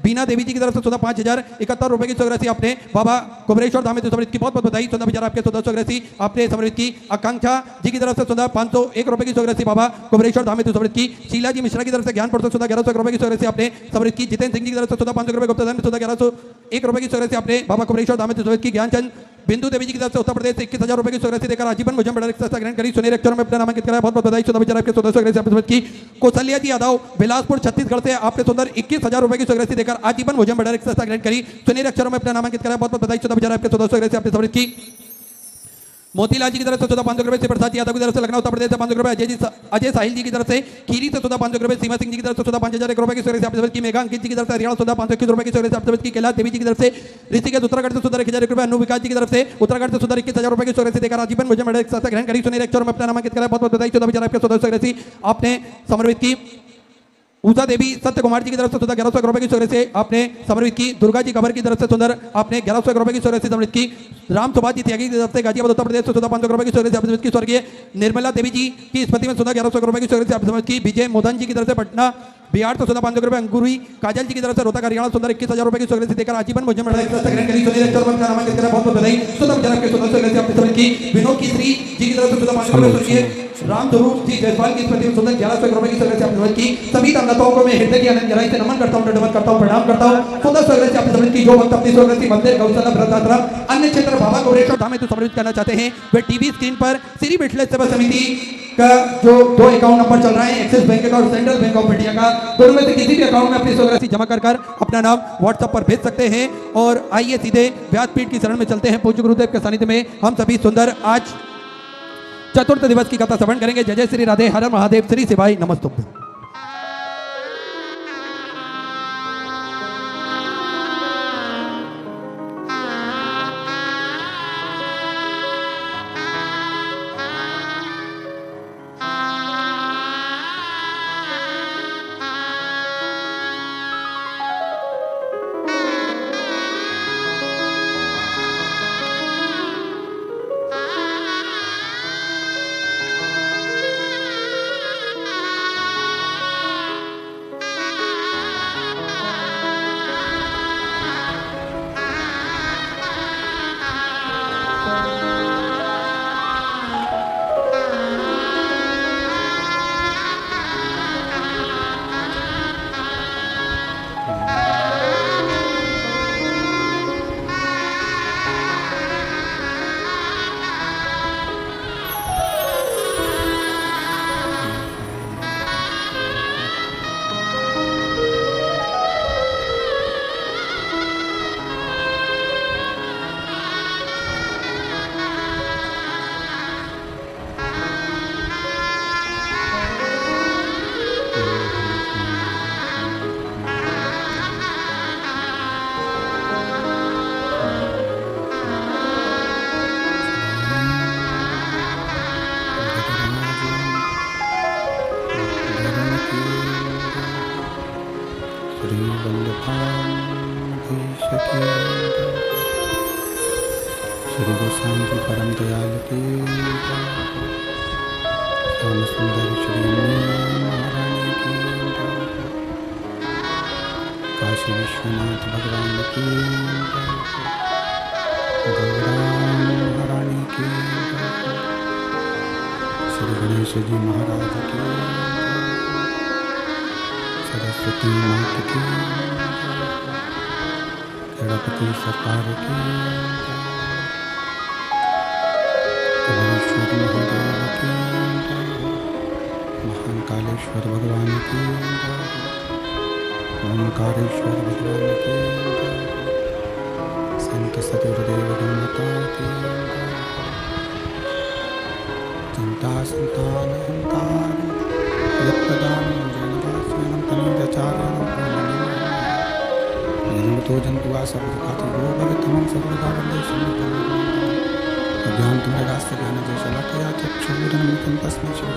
बीना देवी जी की तरफ से सुधा 5071 रुपए की सूर्य से आपने बाबा कुबरेश्वर धाम समृद्ध की बहुत बहुत बधाई। चौदह विचार आपके 1400 आपने समृद्ध की। आकांक्षा जी की तरफ से सुधा 501 रुपए की सूर्य से बाबा कुबरेश्वर धाम समृद्ध की। शीला जी मिश्रा की तरफ से ज्ञानपुर से सुधा 1100 रुपए की सूर्य से आपने समृद्ध की। जितेंद्र सिंह जी की तरफ से सुधा 500 रुपए, गुप्तादान में सुधा 1101 रुपए की सूर्य से आपने बाबा कुबरेश्वर धाम समृद्ध की। ज्ञानचंद बिंदु देवी जी की तरफ से उत्तर प्रदेश से 21000 रुपए की सूर्य से देकर आजीवन मुझे बड़ा रिक्शा ग्रहण करी। सुनहरे अक्षरों में अपना नामांकित कराया। बहुत बहुत बधाई। चौदह विचार आपके 1400 से आपने की। कौशल्या जी यादव बिलासपुर छत्तीसगढ़ से आपने सुंदर 21000 रुपए की सूर्य से देकर आजीवन मुझे बड़ा रिक्शा ग्रहण करी। सुनहरे अक्षरों में अपना नामांकित कराया। बहुत बहुत बधाई। चौदह विचार आपके 1400 से आपने समृद्ध की। मोतीलाल जी की तरफ से सुधा 500 रुपए, प्रसाद यादव की तरफ से लखनऊ उत्तर प्रदेश से 500 रुपए, अजय साहिल जी की तरफ से खीरी से सुधा 500 रुपए, सीमा सिंह जी की तरफ से सुधा 5001 रुपए की सूर्य से आपने की। मेघा अंकित जी की तरफ से हरियाणा सुधा 521 रुपए की सूर्य से आपने की। कैलाश देवी जी की तरफ से ऋषिकेश उत्तराखंड से सुधा 1000 रुपए, अनु विकास जी की तरफ से उत्तराखंड से सुधा 21000 रुपए की सूर्य से देकर आजीवन मुझे बड़ा रिक्शा ग्रहण करी। सुनहरे अक्षरों में अपना नामांकित कराया। बहुत बहुत बधाई। चौदह विचार आपके 1400 आपने समर्पित की। उषा देवी सत्य कुमार जी की तरफ से सुधा 1100 रुपए की सूर्य से आपने समर्पित की। दुर्गा जी खबर की तरफ से सुंदर आपने 1100 रुपए की सूर्य से समर्पित की। राम सुभाष जी त्यागी की तरफ से गाजियाबाद उत्तर प्रदेश से सुधा 500 रुपए की सूर्य से समर्पित की। स्वर्गीय निर्मला देवी जी की स्मृति में सुधा 1100 रुपए की सूर्य से समर्पित की। विजय मोदन जी की तरफ से पटना बिहार तो 500 रुपए अंकुरी काजल जी की तरफ से रोहतक हरियाणा सुंदर 21,000 रुपए की सुगंध से देकर आजीवन मुझे बढ़ा ग्रहण करी सुनील चौरवन का नाम कितना बहुत बहुत बधाई सुदम जनक के सुंदर सुगंध से अपनी समझ की विनोद की श्री जी की तरफ से 500 रुपए सुनिए राम स्वरूप जी जयपाल की प्रति सुंदर 1100 रुपए की सुगंध से अपनी समझ की सभी दानदाताओं को मैं हृदय की आनंद गहराई से नमन करता हूं, दंडवत करता हूं, प्रणाम करता हूं। सुंदर सुगंध से अपनी समझ की जो भक्त अपनी सुगंध की मंदिर गौशाला वृद्धाश्रम अन्य क्षेत्र बाबा गौरेश्वर धाम में तो समर्पित करना चाहते हैं वे टीवी स्क्रीन पर श्री मिथिलेश सेवा समिति का जो 2 अकाउंट नंबर चल रहा है एक्सिस बैंक का और सेंट्रल बैंक ऑफ इंडिया का, दोनों में से किसी भी अकाउंट में अपनी राशि जमा कर अपना नाम व्हाट्सएप पर भेज सकते हैं। और आइए सीधे व्यासपीठ की शरण में चलते हैं। पूज्य गुरुदेव के सानिध्य में हम सभी सुंदर आज चतुर्थ दिवस की कथा श्रवण करेंगे। जय जय श्री राधे, हर महादेव, श्री शिवाय नमस्तुभ्यं। श्री गोसाई जी परम दयाल की श्याम सुंदर श्री महारानी की काशी विश्वनाथ भगवान की गौराम महारानी की श्री गणेश जी महाराज की सरस्वती माता की गणपति सरकार की कमलेश्वर महादेव की महान कालेश्वर भगवान की ओंकारेश्वर भगवान की संत सदगुरुदेव गणमाता की चिंता संतान हंतार यत्प्रदान जैनदास्यनं तनुजाचार्यं तो जंतुआ सब खाती गो भगतमं सर्वदा वंदे शरणं ज्ञान तुम्हारे रास्ते ज्ञान जैसा लखया चक्षुरुदन तस्मै श्री